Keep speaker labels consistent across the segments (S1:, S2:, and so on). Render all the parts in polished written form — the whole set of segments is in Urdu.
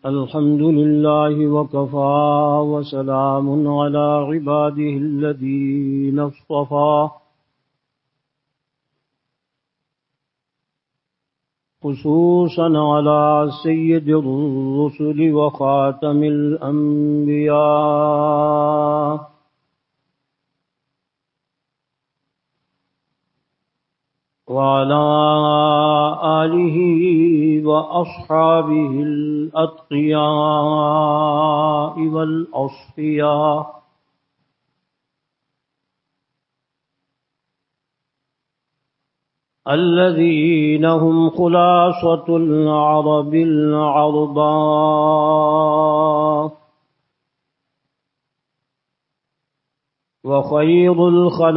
S1: الحمد لله وكفى وسلام على عباده الذين اصطفى خصوصا على سيد الرسل وخاتم الأنبياء وعلى آله وأصحابه الأتقياء والأصفياء الذين هم خلاصة العرب العرباء وخير الخلائق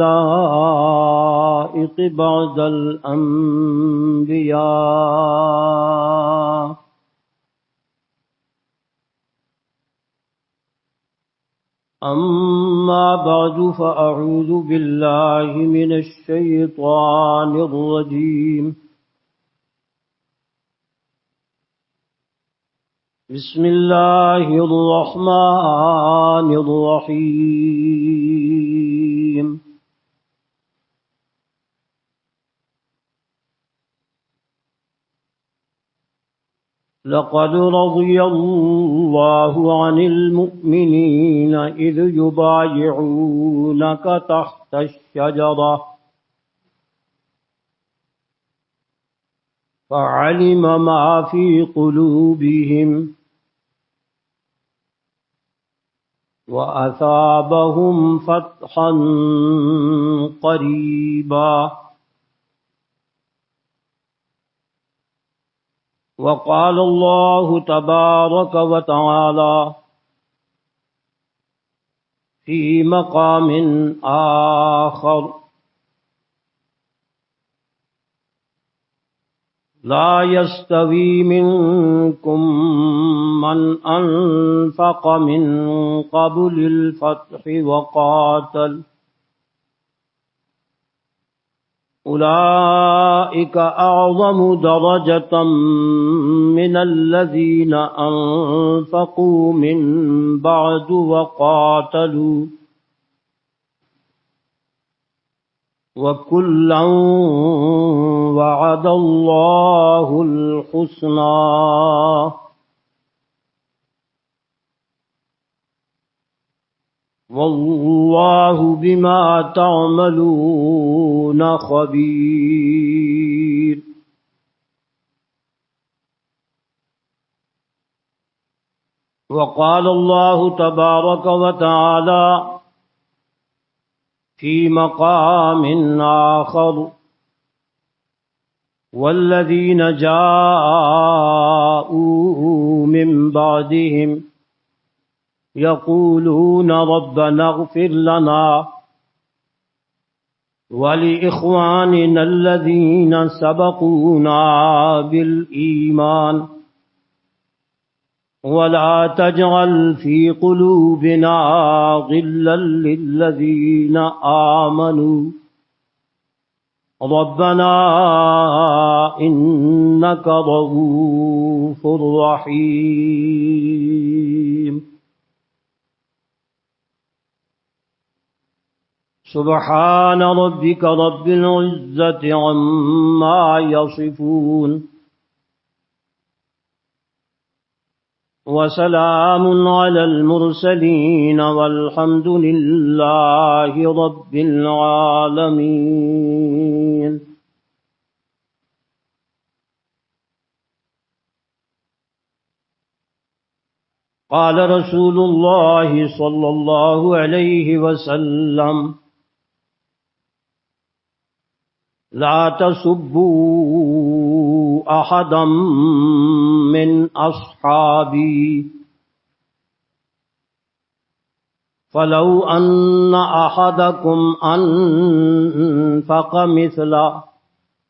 S1: بعد الأنبياء أما بعد فأعوذ بالله من الشيطان الرجيم بسم الله الرحمن الرحيم لقد رضي الله عن المؤمنين إذ يبايعونك تحت الشجرة فعلم ما في قلوبهم وأثابهم فتحا قريبا وقال الله تبارك وتعالى في مقام آخر لا يستوي منكم من أنفق من قبل الفتح وقاتل أولئك أعظم درجة من الذين أنفقوا من بعد وقاتلوا وكلا وعد الله الحسنى والله بما تعملون خبير وقال الله تبارك وتعالى في مقام آخر والذين جاءوا من بعدهم يقولون ربنا اغفر لنا ولإخواننا الذين سبقونا بالإيمان ولا تجعل في قلوبنا غلا للذين آمنوا ربنا إنك رؤوف رحيم سبحان ربك رب العزة عما يصفون وسلام على المرسلين والحمد لله رب العالمين قال رسول الله صلى الله عليه وسلم لا تسبوا أحدا من أصحابي فلو أن أحدكم أنفق مثل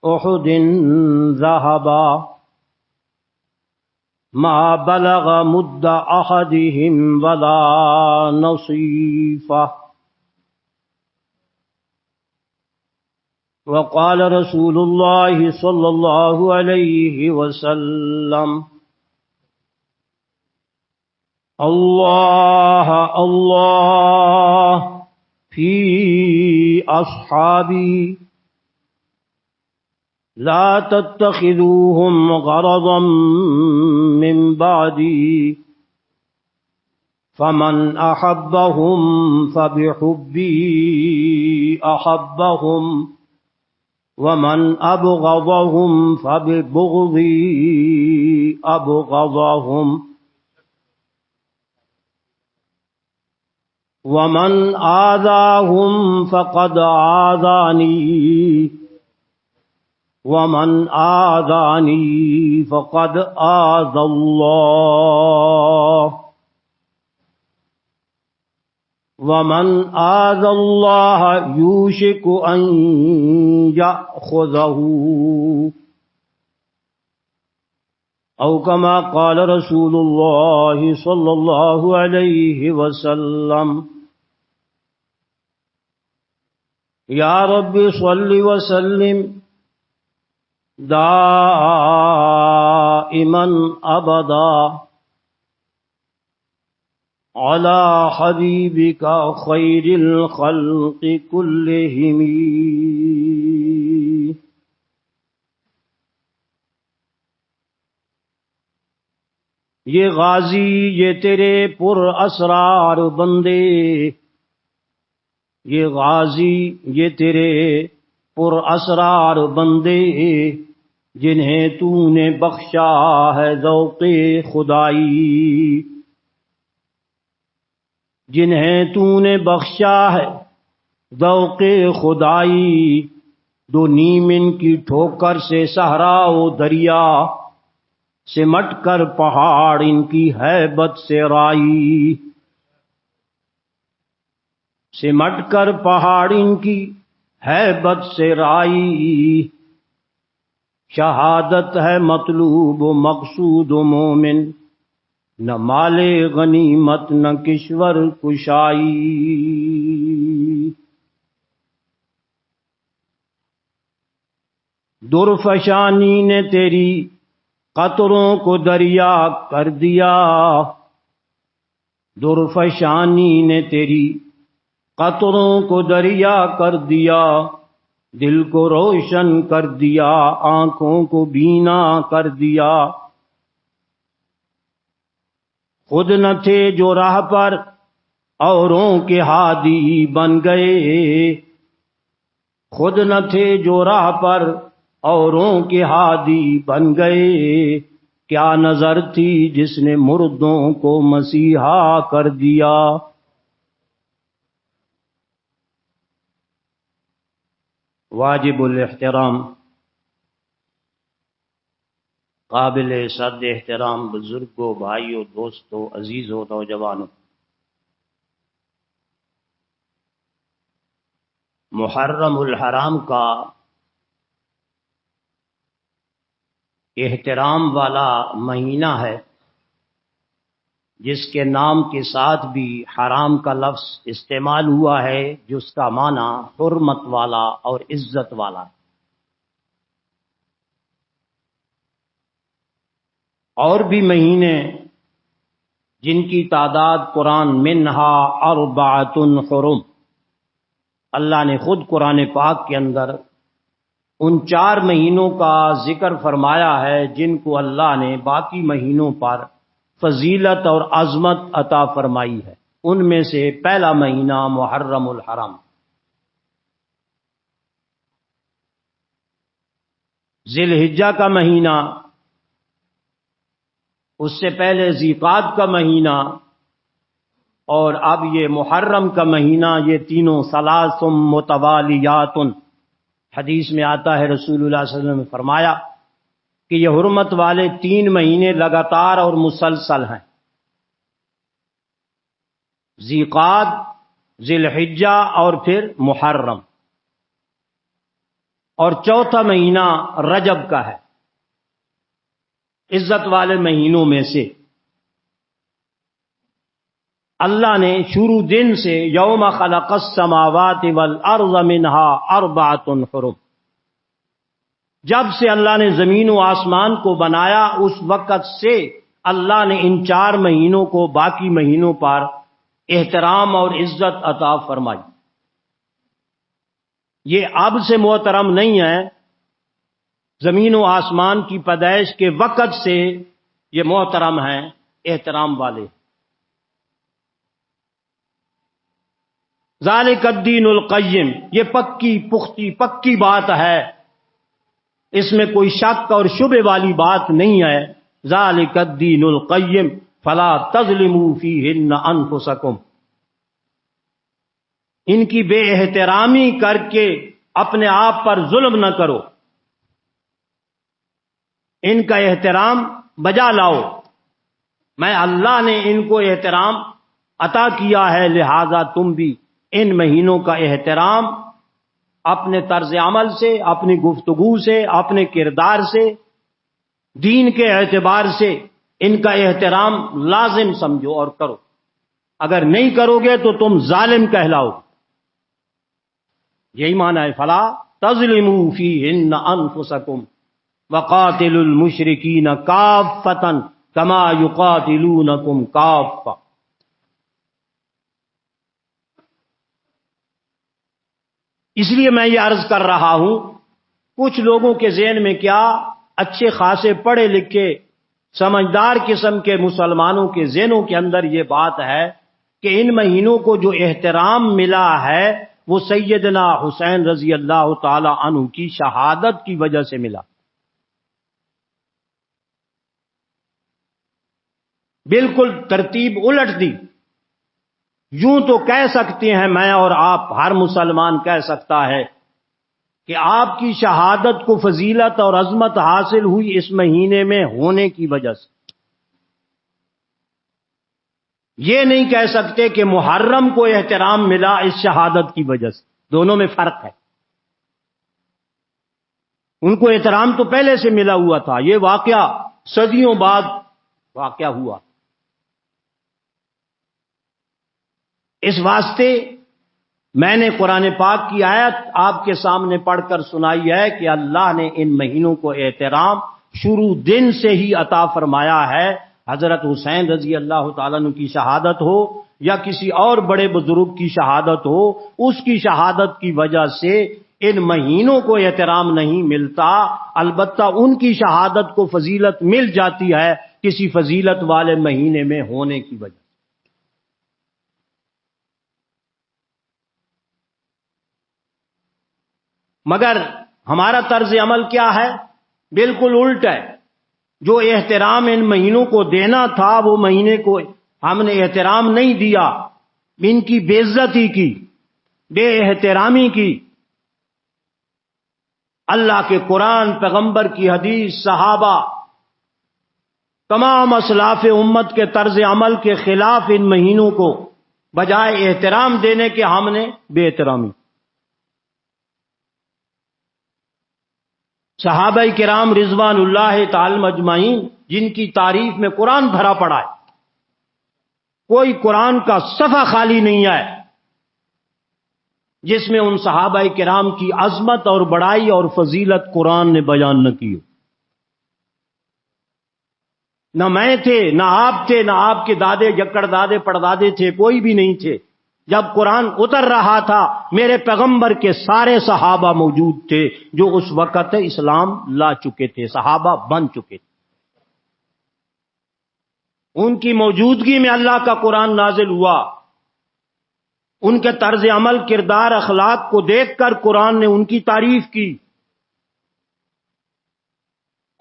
S1: أحد ذهبا ما بلغ مد أحدهم ولا نصيفه وقال رسول الله صلى الله عليه وسلم الله الله في أصحابي لا تتخذوهم غرضا من بعدي فمن أحبهم فبحبي أحبهم ومن أبغضهم فببغضي أبغضهم ومن آذاهم فقد آذاني ومن آذاني فقد آذى الله ومن آذى الله يوشك أن يأخذه أو كما قال رسول الله صلى الله عليه وسلم يا رب صل وسلم دائما أبدا على حبيبك خير الخلق كلهم. یہ غازی یہ تیرے پر اسرار بندے، یہ غازی یہ تیرے پر اسرار بندے، جنہیں تو نے بخشا ہے ذوق خدائی، جنہیں تو نے بخشا ہے ذوق خدائی، دو نیم ان کی ٹھوکر سے صحرا و دریا، سمٹ کر پہاڑ ان کی ہیبت سے رائی، سمٹ کر پہاڑ ان کی ہیبت سے رائی، شہادت ہے مطلوب و مقصود و مومن، نہ مال غنیمت نہ کشور کشائی۔ درفشانی نے تیری قطروں کو دریا کر دیا، درفشانی نے تیری قطروں کو دریا کر دیا، دل کو روشن کر دیا، آنکھوں کو بینا کر دیا۔ خود نہ تھے جو راہ پر اوروں کے ہادی بن گئے، خود نہ تھے جو راہ پر اوروں کے ہادی بن گئے، کیا نظر تھی جس نے مردوں کو مسیحا کر دیا۔ واجب الاحترام، قابل صد احترام بزرگوں، بھائیوں، دوستوں، عزیزوں، نوجوانوں، محرم الحرام کا احترام والا مہینہ ہے، جس کے نام کے ساتھ بھی حرام کا لفظ استعمال ہوا ہے، جس کا معنی حرمت والا اور عزت والا ہے۔ اور بھی مہینے جن کی تعداد قرآن منہا اربعۃ حرم، اللہ نے خود قرآن پاک کے اندر ان 4 مہینوں کا ذکر فرمایا ہے جن کو اللہ نے باقی مہینوں پر فضیلت اور عظمت عطا فرمائی ہے۔ ان میں سے پہلا مہینہ محرم الحرام، ذی الحجہ کا مہینہ، اس سے پہلے ذی القعدہ کا مہینہ، اور اب یہ محرم کا مہینہ، یہ تینوں ثلاث متوالیات۔ حدیث میں آتا ہے رسول اللہ صلی اللہ علیہ وسلم نے فرمایا کہ یہ حرمت والے 3 مہینے لگاتار اور مسلسل ہیں، ذی القعدہ، ذی الحجہ اور پھر محرم، اور چوتھا مہینہ رجب کا ہے، عزت والے مہینوں میں سے۔ اللہ نے شروع دن سے یوم خلق السماوات والارض منہا اربعۃ حرم، جب سے اللہ نے زمین و آسمان کو بنایا اس وقت سے اللہ نے ان 4 مہینوں کو باقی مہینوں پر احترام اور عزت عطا فرمائی. یہ اب سے محترم نہیں ہے، زمین و آسمان کی پیدائش کے وقت سے یہ محترم ہیں، احترام والے. ذالک الدین القیم، یہ پکی بات ہے، اس میں کوئی شک اور شبہ والی بات نہیں ہے. ذالک الدین القیم فلا تظلموا فیہن انفسکم، ان کی بے احترامی کر کے اپنے آپ پر ظلم نہ کرو، ان کا احترام بجا لاؤ. میں اللہ نے ان کو احترام عطا کیا ہے، لہذا تم بھی ان مہینوں کا احترام اپنے طرز عمل سے، اپنی گفتگو سے، اپنے کردار سے، دین کے اعتبار سے ان کا احترام لازم سمجھو اور کرو. اگر نہیں کرو گے تو تم ظالم کہلاؤ. یہی معنی ہے فلا تظلموا فیہن انفسکم وقاتلوا المشرکین کافۃ کما یقاتلونکم کافۃ. اس لیے میں یہ عرض کر رہا ہوں، کچھ لوگوں کے ذہن میں کیا، اچھے خاصے پڑھے لکھے سمجھدار قسم کے مسلمانوں کے ذہنوں کے اندر یہ بات ہے کہ ان مہینوں کو جو احترام ملا ہے وہ سیدنا حسین رضی اللہ تعالی عنہ کی شہادت کی وجہ سے ملا. بالکل ترتیب الٹ دی. یوں تو کہہ سکتے ہیں میں اور آپ، ہر مسلمان کہہ سکتا ہے کہ آپ کی شہادت کو فضیلت اور عظمت حاصل ہوئی اس مہینے میں ہونے کی وجہ سے. یہ نہیں کہہ سکتے کہ محرم کو احترام ملا اس شہادت کی وجہ سے. دونوں میں فرق ہے. ان کو احترام تو پہلے سے ملا ہوا تھا، یہ واقعہ صدیوں بعد واقعہ ہوا. اس واسطے میں نے قرآن پاک کی آیت آپ کے سامنے پڑھ کر سنائی ہے کہ اللہ نے ان مہینوں کو احترام شروع دن سے ہی عطا فرمایا ہے. حضرت حسین رضی اللہ تعالیٰ عنہ کی شہادت ہو یا کسی اور بڑے بزرگ کی شہادت ہو، اس کی شہادت کی وجہ سے ان مہینوں کو احترام نہیں ملتا، البتہ ان کی شہادت کو فضیلت مل جاتی ہے کسی فضیلت والے مہینے میں ہونے کی وجہ سے. مگر ہمارا طرز عمل کیا ہے؟ بالکل الٹ ہے. جو احترام ان مہینوں کو دینا تھا وہ مہینے کو ہم نے احترام نہیں دیا، ان کی بے عزتی کی، بے احترامی کی. اللہ کے قرآن، پیغمبر کی حدیث، صحابہ، تمام اسلاف امت کے طرز عمل کے خلاف ان مہینوں کو بجائے احترام دینے کے ہم نے بے احترامی. صحابہ کرام رضوان اللہ تعالی اجمعین جن کی تعریف میں قرآن بھرا پڑا ہے، کوئی قرآن کا صفحہ خالی نہیں ہے جس میں ان صحابہ کرام کی عظمت اور بڑائی اور فضیلت قرآن نے بیان نہ کی ہو. نہ میں تھے، نہ آپ تھے، نہ آپ کے دادے جکڑ دادے پڑدادے تھے، کوئی بھی نہیں تھے. جب قرآن اتر رہا تھا میرے پیغمبر کے سارے صحابہ موجود تھے جو اس وقت اسلام لا چکے تھے، صحابہ بن چکے تھے. ان کی موجودگی میں اللہ کا قرآن نازل ہوا. ان کے طرز عمل، کردار، اخلاق کو دیکھ کر قرآن نے ان کی تعریف کی.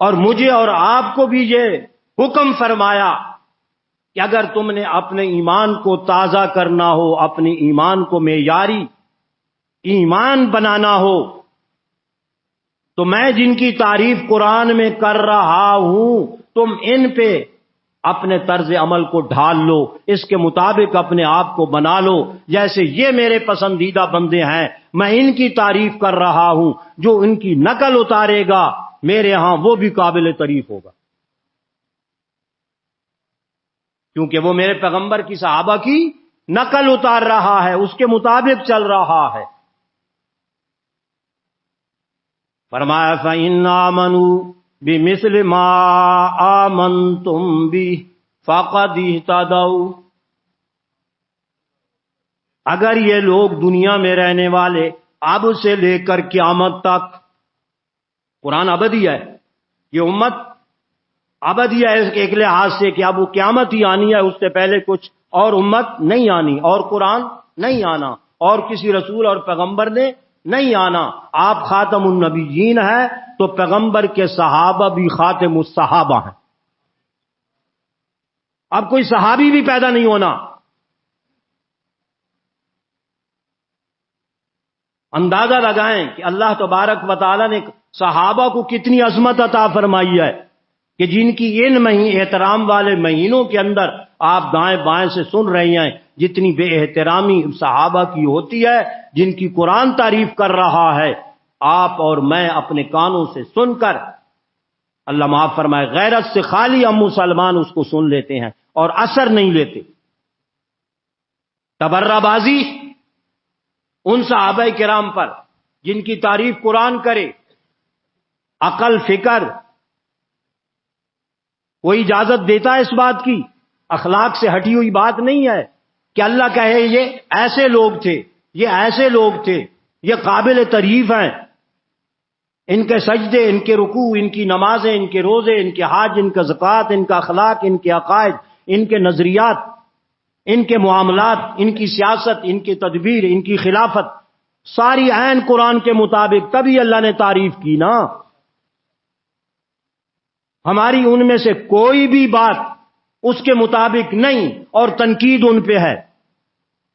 S1: اور مجھے اور آپ کو بھی یہ حکم فرمایا کہ اگر تم نے اپنے ایمان کو تازہ کرنا ہو، اپنے ایمان کو معیاری ایمان بنانا ہو، تو میں جن کی تعریف قرآن میں کر رہا ہوں تم ان پہ اپنے طرز عمل کو ڈھال لو، اس کے مطابق اپنے آپ کو بنا لو. جیسے یہ میرے پسندیدہ بندے ہیں، میں ان کی تعریف کر رہا ہوں، جو ان کی نقل اتارے گا میرے ہاں وہ بھی قابل تعریف ہوگا، کیونکہ وہ میرے پیغمبر کی، صحابہ کی نقل اتار رہا ہے، اس کے مطابق چل رہا ہے. فرمایا فَإِنْ آمَنُوا بمثل ما آمنتم به فقد اہتدوا. اگر یہ لوگ دنیا میں رہنے والے اب سے لے کر قیامت تک، قرآن ابدی ہے، یہ امت ابدی ہے ایک لحاظ سے کہ اب وہ قیامت ہی آنی ہے، اس سے پہلے کچھ اور امت نہیں آنی، اور قرآن نہیں آنا، اور کسی رسول اور پیغمبر نے نہیں آنا. آپ خاتم النبیین ہیں تو پیغمبر کے صحابہ بھی خاتم الصحابہ ہیں. اب کوئی صحابی بھی پیدا نہیں ہونا. اندازہ لگائیں کہ اللہ تبارک و تعالیٰ نے صحابہ کو کتنی عظمت عطا فرمائی ہے کہ جن کی ان احترام والے مہینوں کے اندر آپ دائیں بائیں سے سن رہے ہیں جتنی بے احترامی صحابہ کی ہوتی ہے، جن کی قرآن تعریف کر رہا ہے، آپ اور میں اپنے کانوں سے سن کر، اللہ معاف فرمائے، غیرت سے خالی ہم مسلمان اس کو سن لیتے ہیں اور اثر نہیں لیتے. تبرہ بازی ان صحابہ کرام پر جن کی تعریف قرآن کرے، عقل فکر کوئی اجازت دیتا ہے اس بات کی؟ اخلاق سے ہٹی ہوئی بات نہیں ہے کہ اللہ کہے یہ ایسے لوگ تھے، یہ ایسے لوگ تھے، یہ قابل تعریف ہیں، ان کے سجدے، ان کے رکوع، ان کی نمازیں، ان کے روزے، ان کے حج، ان کا زکوٰۃ، ان کا اخلاق، ان کے عقائد، ان کے نظریات، ان کے معاملات، ان کی سیاست، ان کی تدبیر، ان کی خلافت، ساری عین قرآن کے مطابق، تبھی اللہ نے تعریف کی نا. ہماری ان میں سے کوئی بھی بات اس کے مطابق نہیں، اور تنقید ان پہ ہے،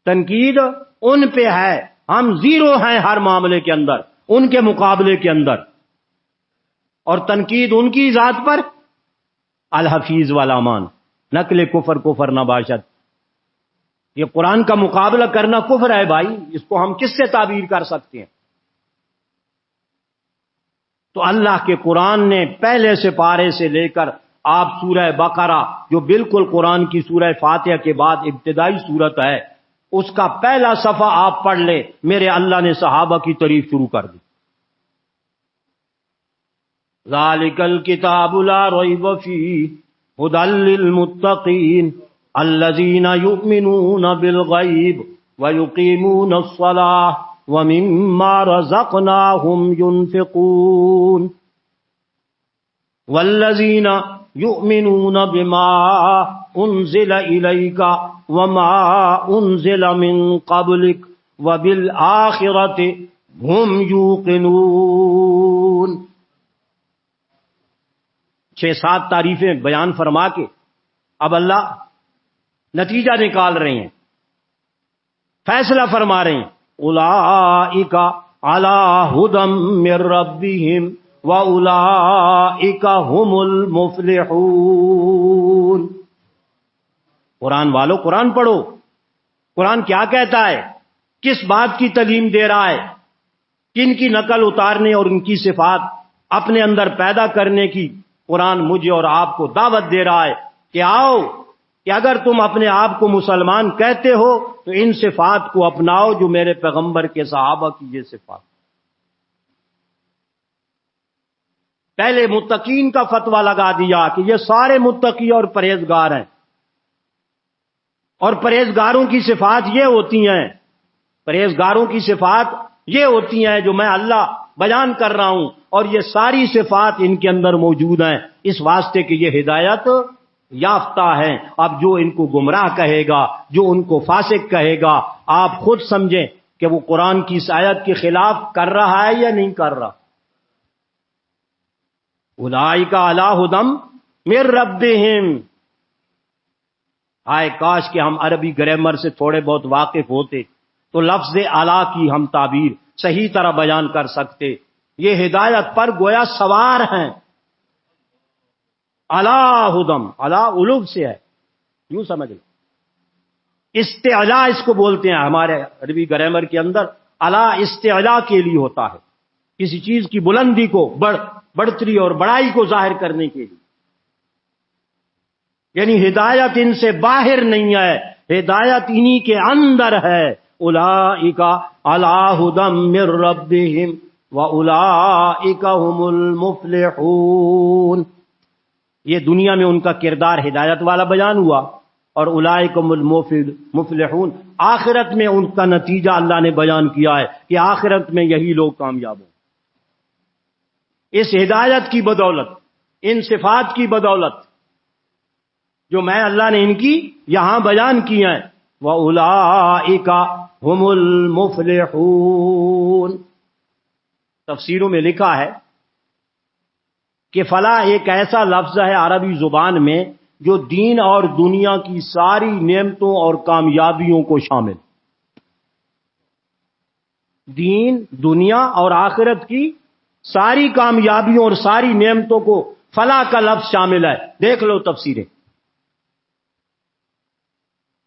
S1: تنقید ان پہ ہے. ہم زیرو ہیں ہر معاملے کے اندر ان کے مقابلے کے اندر، اور تنقید ان کی ذات پر الحفیظ والامان. نقل کفر کفر نہ باشد. یہ قرآن کا مقابلہ کرنا کفر ہے بھائی، اس کو ہم کس سے تعبیر کر سکتے ہیں؟ تو اللہ کے قرآن نے پہلے سے پارے سے لے کر آپ سورہ بقرہ جو بالکل قرآن کی سورہ فاتحہ کے بعد ابتدائی سورت ہے، اس کا پہلا صفحہ آپ پڑھ لیں، میرے اللہ نے صحابہ کی تعریف شروع کر دی. ذالک الکتاب لا ریب فیہ ھدی للمتقین الذین یؤمنون بالغیب ویقیمون الصلاۃ وَمِمَّا رَزَقْنَاهُمْ يُنْفِقُونَ وَالَّذِينَ يُؤْمِنُونَ بِمَا أُنزِلَ إِلَيْكَ وَمَا أُنزِلَ مِن قَبْلِكَ وَبِالْآخِرَةِ هُمْ يُوقِنُونَ. 6-7 تعریفیں بیان فرما کے اب اللہ نتیجہ نکال رہے ہیں، فیصلہ فرما رہے ہیں. اولئک علی ھدی من ربہم واولئک ھم المفلحون. قرآن والو قرآن پڑھو. قرآن کیا کہتا ہے؟ کس بات کی تعلیم دے رہا ہے؟ کن کی نقل اتارنے اور ان کی صفات اپنے اندر پیدا کرنے کی قرآن مجھے اور آپ کو دعوت دے رہا ہے کہ آؤ، کہ اگر تم اپنے آپ کو مسلمان کہتے ہو تو ان صفات کو اپناؤ جو میرے پیغمبر کے صحابہ کی یہ صفات. پہلے متقین کا فتویٰ لگا دیا کہ یہ سارے متقی اور پرہیزگار ہیں، اور پرہیزگاروں کی صفات یہ ہوتی ہیں، پرہیزگاروں کی صفات یہ ہوتی ہیں جو میں اللہ بیان کر رہا ہوں، اور یہ ساری صفات ان کے اندر موجود ہیں اس واسطے کہ یہ ہدایت یافتہ ہیں. اب جو ان کو گمراہ کہے گا، جو ان کو فاسق کہے گا، آپ خود سمجھیں کہ وہ قرآن کی اس آیت کے خلاف کر رہا ہے یا نہیں کر رہا. اولئک علی ھدی من ربہم. ہائے کاش کہ ہم عربی گرامر سے تھوڑے بہت واقف ہوتے تو لفظ اعلیٰ کی ہم تعبیر صحیح طرح بیان کر سکتے. یہ ہدایت پر گویا سوار ہیں. علی ھدی، علی علو سے ہے، یوں سمجھ لو. استعلاء اس کو بولتے ہیں ہمارے عربی گرامر کے اندر. علی استعلاء کے لیے ہوتا ہے، کسی چیز کی بلندی کو، بڑھتری اور بڑائی کو ظاہر کرنے کے لیے. یعنی ہدایت ان سے باہر نہیں ہے، ہدایت انہی کے اندر ہے. اولئک علی ھدی من ربہم. وَأُولَئِكَ هُمُ الْمُفْلِحُونَ. یہ دنیا میں ان کا کردار ہدایت والا بیان ہوا، اور اولئک هم المفلحون آخرت میں ان کا نتیجہ اللہ نے بیان کیا ہے کہ آخرت میں یہی لوگ کامیاب ہوں. اس ہدایت کی بدولت، ان صفات کی بدولت جو میں اللہ نے ان کی یہاں بیان کی ہیں، وَأُولَئِكَ هُمُ الْمُفْلِحُونَ. تفسیروں میں لکھا ہے کہ فلاح ایک ایسا لفظ ہے عربی زبان میں جو دین اور دنیا کی ساری نعمتوں اور کامیابیوں کو شامل، دین دنیا اور آخرت کی ساری کامیابیوں اور ساری نعمتوں کو فلاح کا لفظ شامل ہے. دیکھ لو تفسیریں.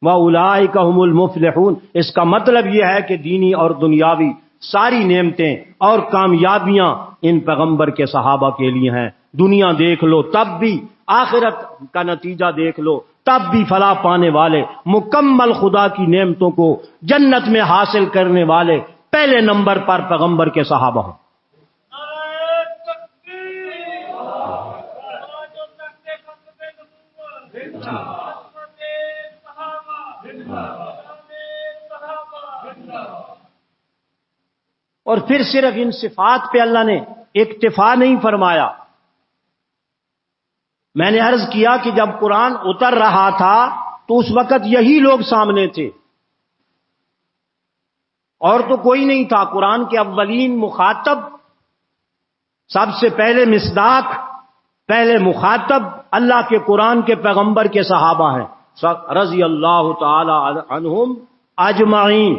S1: وَأُولَئِكَ هُمُ الْمُفْلِحُونَ اس کا مطلب یہ ہے کہ دینی اور دنیاوی ساری نعمتیں اور کامیابیاں ان پیغمبر کے صحابہ کے لیے ہیں. دنیا دیکھ لو تب بھی، آخرت کا نتیجہ دیکھ لو تب بھی فلاح پانے والے، مکمل خدا کی نعمتوں کو جنت میں حاصل کرنے والے پہلے نمبر پر پیغمبر کے صحابہ ہیں. اور پھر صرف ان صفات پہ اللہ نے اکتفا نہیں فرمایا. میں نے عرض کیا کہ جب قرآن اتر رہا تھا تو اس وقت یہی لوگ سامنے تھے اور تو کوئی نہیں تھا. قرآن کے اولین مخاطب، سب سے پہلے مصداق، پہلے مخاطب اللہ کے قرآن کے پیغمبر کے صحابہ ہیں رضی اللہ تعالی عنہم اجمعین.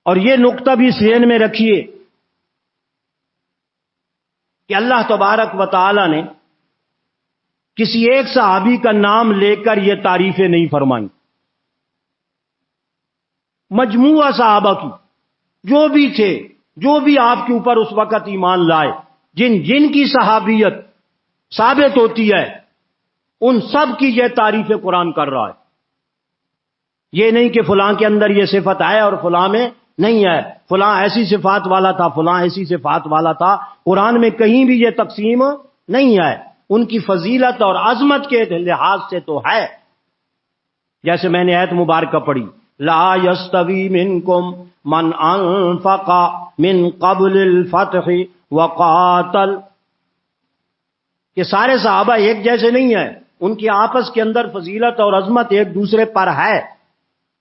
S1: اور یہ نقطہ بھی ذہن میں رکھیے کہ اللہ تبارک و تعالی نے کسی ایک صحابی کا نام لے کر یہ تعریفیں نہیں فرمائیں. مجموعہ صحابہ کی جو بھی تھے، جو بھی آپ کے اوپر اس وقت ایمان لائے، جن کی صحابیت ثابت ہوتی ہے، ان سب کی یہ تعریف قرآن کر رہا ہے. یہ نہیں کہ فلاں کے اندر یہ صفت ہے اور فلاں میں نہیں ہے، فلاں ایسی صفات والا تھا، فلاں ایسی صفات والا تھا. قرآن میں کہیں بھی یہ تقسیم نہیں ہے. ان کی فضیلت اور عظمت کے لحاظ سے تو ہے. جیسے میں نے آیت مبارکہ پڑھی، لا یستوی منکم من انفق من قبل الفتح وقاتل، کہ سارے صحابہ ایک جیسے نہیں ہیں، ان کی آپس کے اندر فضیلت اور عظمت ایک دوسرے پر ہے،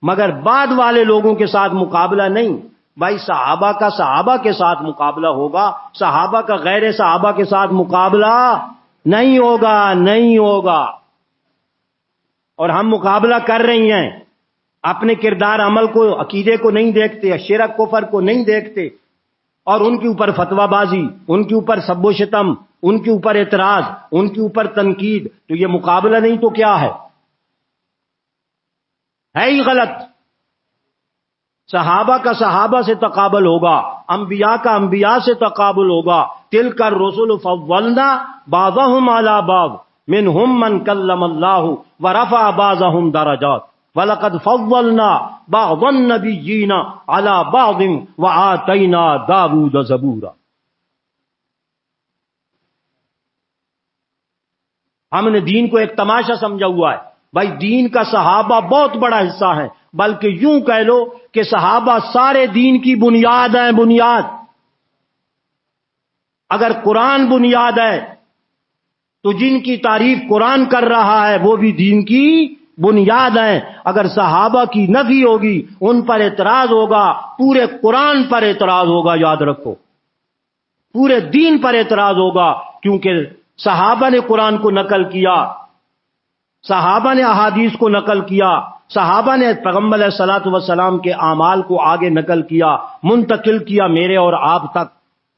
S1: مگر بعد والے لوگوں کے ساتھ مقابلہ نہیں. بھائی صحابہ کا صحابہ کے ساتھ مقابلہ ہوگا، صحابہ کا غیر صحابہ کے ساتھ مقابلہ نہیں ہوگا، نہیں ہوگا. اور ہم مقابلہ کر رہی ہیں، اپنے کردار عمل کو، عقیدے کو نہیں دیکھتے، شرک کفر کو نہیں دیکھتے، اور ان کے اوپر فتویٰ بازی، ان کے اوپر سب و شتم، ان کے اوپر اعتراض، ان کے اوپر تنقید. تو یہ مقابلہ نہیں تو کیا ہے ہی غلط. صحابہ کا صحابہ سے تقابل ہوگا، انبیاء کا انبیاء سے تقابل ہوگا. تلک الرسل فضلنا بعضهم على بعض منهم من کلم اللہ ورفع بعضهم درجات وَلَقَدْ فَضَّلْنَا بَعْضَ النَّبِيِّينَ عَلَى بَعْضٍ وَآتَيْنَا دَاوُودَ زَبُورًا. ہم نے دین کو ایک تماشا سمجھا ہوا ہے. بھائی دین کا صحابہ بہت بڑا حصہ ہے، بلکہ یوں کہہ لو کہ صحابہ سارے دین کی بنیاد ہیں. بنیاد، اگر قرآن بنیاد ہے تو جن کی تعریف قرآن کر رہا ہے وہ بھی دین کی بنیاد ہیں. اگر صحابہ کی نفی ہوگی، ان پر اعتراض ہوگا، پورے قرآن پر اعتراض ہوگا. یاد رکھو، پورے دین پر اعتراض ہوگا، کیونکہ صحابہ نے قرآن کو نقل کیا، صحابہ نے احادیث کو نقل کیا، صحابہ نے پیغمبر علیہ الصلوۃ والسلام کے اعمال کو آگے نقل کیا، منتقل کیا میرے اور آپ تک.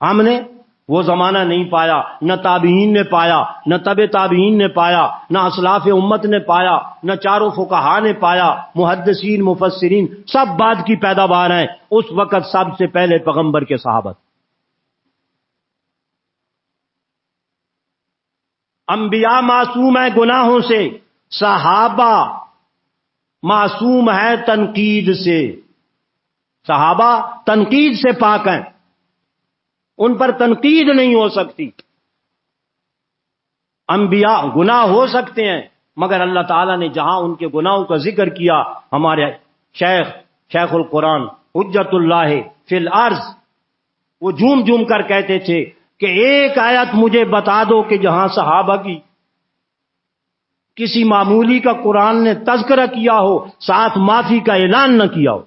S1: ہم نے وہ زمانہ نہیں پایا، نہ تابعین نے پایا، نہ تبع تابعین نے پایا، نہ اسلاف امت نے پایا، نہ چاروں فقہا نے پایا. محدثین مفسرین سب بعد کی پیداوار ہیں. اس وقت سب سے پہلے پیغمبر کے صحابہ. انبیاء معصوم ہیں گناہوں سے، صحابہ معصوم ہے تنقید سے. صحابہ تنقید سے پاک ہیں. ان پر تنقید نہیں ہو سکتی. انبیاء گناہ ہو سکتے ہیں، مگر اللہ تعالیٰ نے جہاں ان کے گناہوں کا ذکر کیا، ہمارے شیخ القرآن حجت اللہ فی الارض وہ جھوم جھوم کر کہتے تھے کہ ایک آیت مجھے بتا دو کہ جہاں صحابہ کی کسی معمولی کا قرآن نے تذکرہ کیا ہو، ساتھ معافی کا اعلان نہ کیا ہو.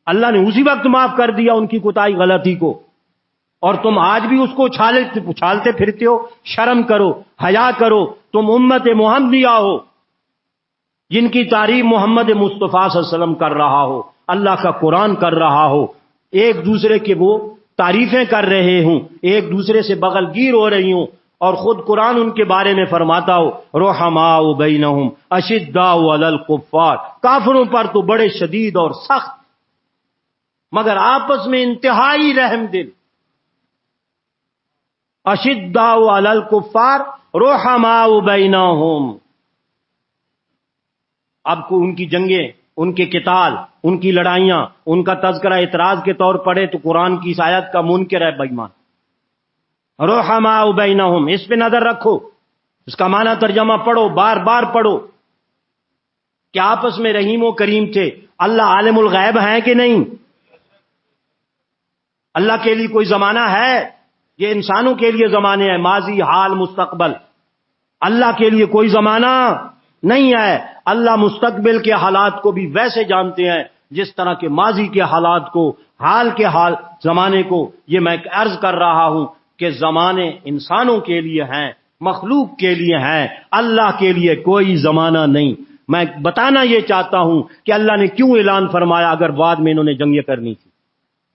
S1: اللہ نے اسی وقت معاف کر دیا ان کی کوتاہی غلطی کو، اور تم آج بھی اس کو اچھالتے پھرتے ہو. شرم کرو، حیا کرو. تم امت محمدیہ ہو جن کی تعریف محمد مصطفیٰ صلی اللہ علیہ وسلم کر رہا ہو، اللہ کا قرآن کر رہا ہو، ایک دوسرے کے وہ تعریفیں کر رہے ہوں، ایک دوسرے سے بغل گیر ہو رہی ہوں، اور خود قرآن ان کے بارے میں فرماتا ہو رحماء بینہم اشداء علی الکفار، کافروں پر تو بڑے شدید اور سخت مگر آپس میں انتہائی رحم دل. اشداء علی الکفار رحماء بینہم. اب کو ان کی جنگیں، ان کے قتال، ان کی لڑائیاں، ان کا تذکرہ اعتراض کے طور پڑے تو قرآن کی اس آیت کا منکر ہے بے ایمان. رحماء بینہم، اس پہ نظر رکھو، اس کا معنی ترجمہ پڑھو، بار بار پڑھو کہ آپس میں رحیم و کریم تھے. اللہ عالم الغیب ہیں کہ نہیں؟ اللہ کے لیے کوئی زمانہ ہے؟ یہ انسانوں کے لیے زمانے ہیں، ماضی، حال، مستقبل. اللہ کے لیے کوئی زمانہ نہیں ہے. اللہ مستقبل کے حالات کو بھی ویسے جانتے ہیں جس طرح کے ماضی کے حالات کو، حال کے زمانے کو. یہ میں عرض کر رہا ہوں کہ زمانے انسانوں کے لیے ہیں، مخلوق کے لیے ہیں، اللہ کے لیے کوئی زمانہ نہیں. میں بتانا یہ چاہتا ہوں کہ اللہ نے کیوں اعلان فرمایا اگر بعد میں انہوں نے جنگیں کرنی تھی.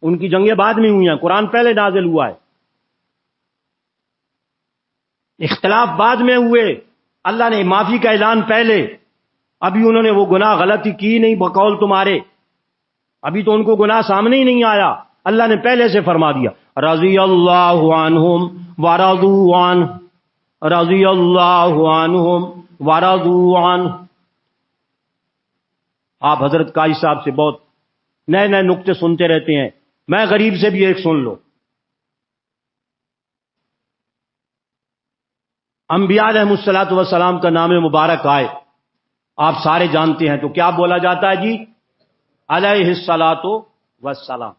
S1: ان کی جنگیں بعد میں ہوئی ہیں، قرآن پہلے نازل ہوا ہے. اختلاف بعد میں ہوئے، اللہ نے معافی کا اعلان پہلے. ابھی انہوں نے وہ گناہ غلطی کی نہیں بقول تمہارے، ابھی تو ان کو گناہ سامنے ہی نہیں آیا، اللہ نے پہلے سے فرما دیا رضی اللہ عنہم ورضوا عنہ، رضی اللہ عنہم ورضوا عنہ. آپ حضرت قاضی صاحب سے بہت نئے نئے نکتے سنتے رہتے ہیں، میں غریب سے بھی ایک سن لو. انبیاء علیہ الصلوۃ والسلام کا نام مبارک آئے آپ سارے جانتے ہیں تو کیا بولا جاتا ہے جی؟ علیہ الصلوۃ والسلام.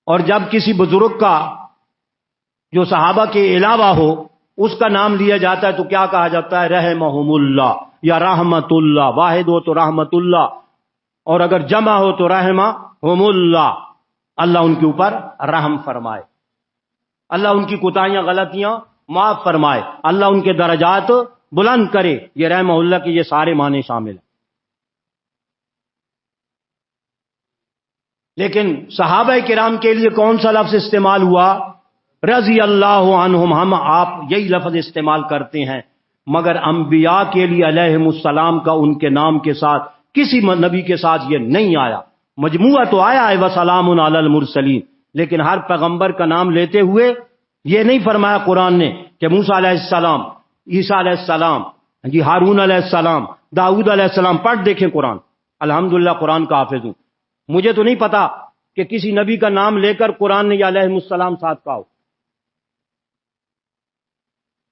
S1: اور جب کسی بزرگ کا جو صحابہ کے علاوہ ہو اس کا نام لیا جاتا ہے تو کیا کہا جاتا ہے؟ رحمہم اللہ یا رحمت اللہ. واحد ہو تو رحمت اللہ، اور اگر جمع ہو تو رحمہم اللہ. اللہ ان کے اوپر رحم فرمائے، اللہ ان کی کوتاہیاں غلطیاں معاف فرمائے، اللہ ان کے درجات بلند کرے. یہ رحمہ اللہ کے یہ سارے معنی شامل ہیں. لیکن صحابہ کرام کے لیے کون سا لفظ استعمال ہوا؟ رضی اللہ عنہم. ہم آپ یہی لفظ استعمال کرتے ہیں، مگر انبیاء کے لیے علیہم السلام کا ان کے نام کے ساتھ کسی نبی کے ساتھ یہ نہیں آیا. مجموعہ تو آیا ہے وسلام علی المرسلین، لیکن ہر پیغمبر کا نام لیتے ہوئے یہ نہیں فرمایا قرآن نے کہ موسیٰ علیہ السلام، عیسیٰ علیہ السلام، جی ہارون علیہ السلام، داؤد علیہ السلام. پڑھ دیکھیں قرآن. الحمدللہ قرآن کا حافظ ہوں. مجھے تو نہیں پتا کہ کسی نبی کا نام لے کر قرآن نے یا علیہ السلام ساتھ کہا ہو.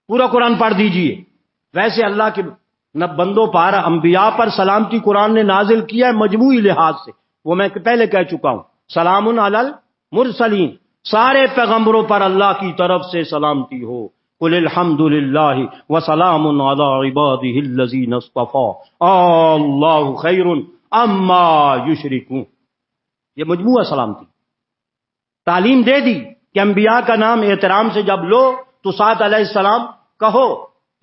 S1: پورا قرآن پڑھ دیجئے. ویسے اللہ کے بندوں پر، انبیاء پر سلامتی قرآن نے نازل کیا ہے مجموعی لحاظ سے، وہ میں پہلے کہہ چکا ہوں. سلام علی المرسلین، سارے پیغمبروں پر اللہ کی طرف سے سلامتی ہو. قل الحمد للہ وسلام علی عبادہ الذین اصطفیٰ اللہ خیر اما یشرکون. یہ مجموعہ سلامتی تعلیم دے دی کہ انبیاء کا نام احترام سے جب لو تو ساتھ علیہ السلام کہو،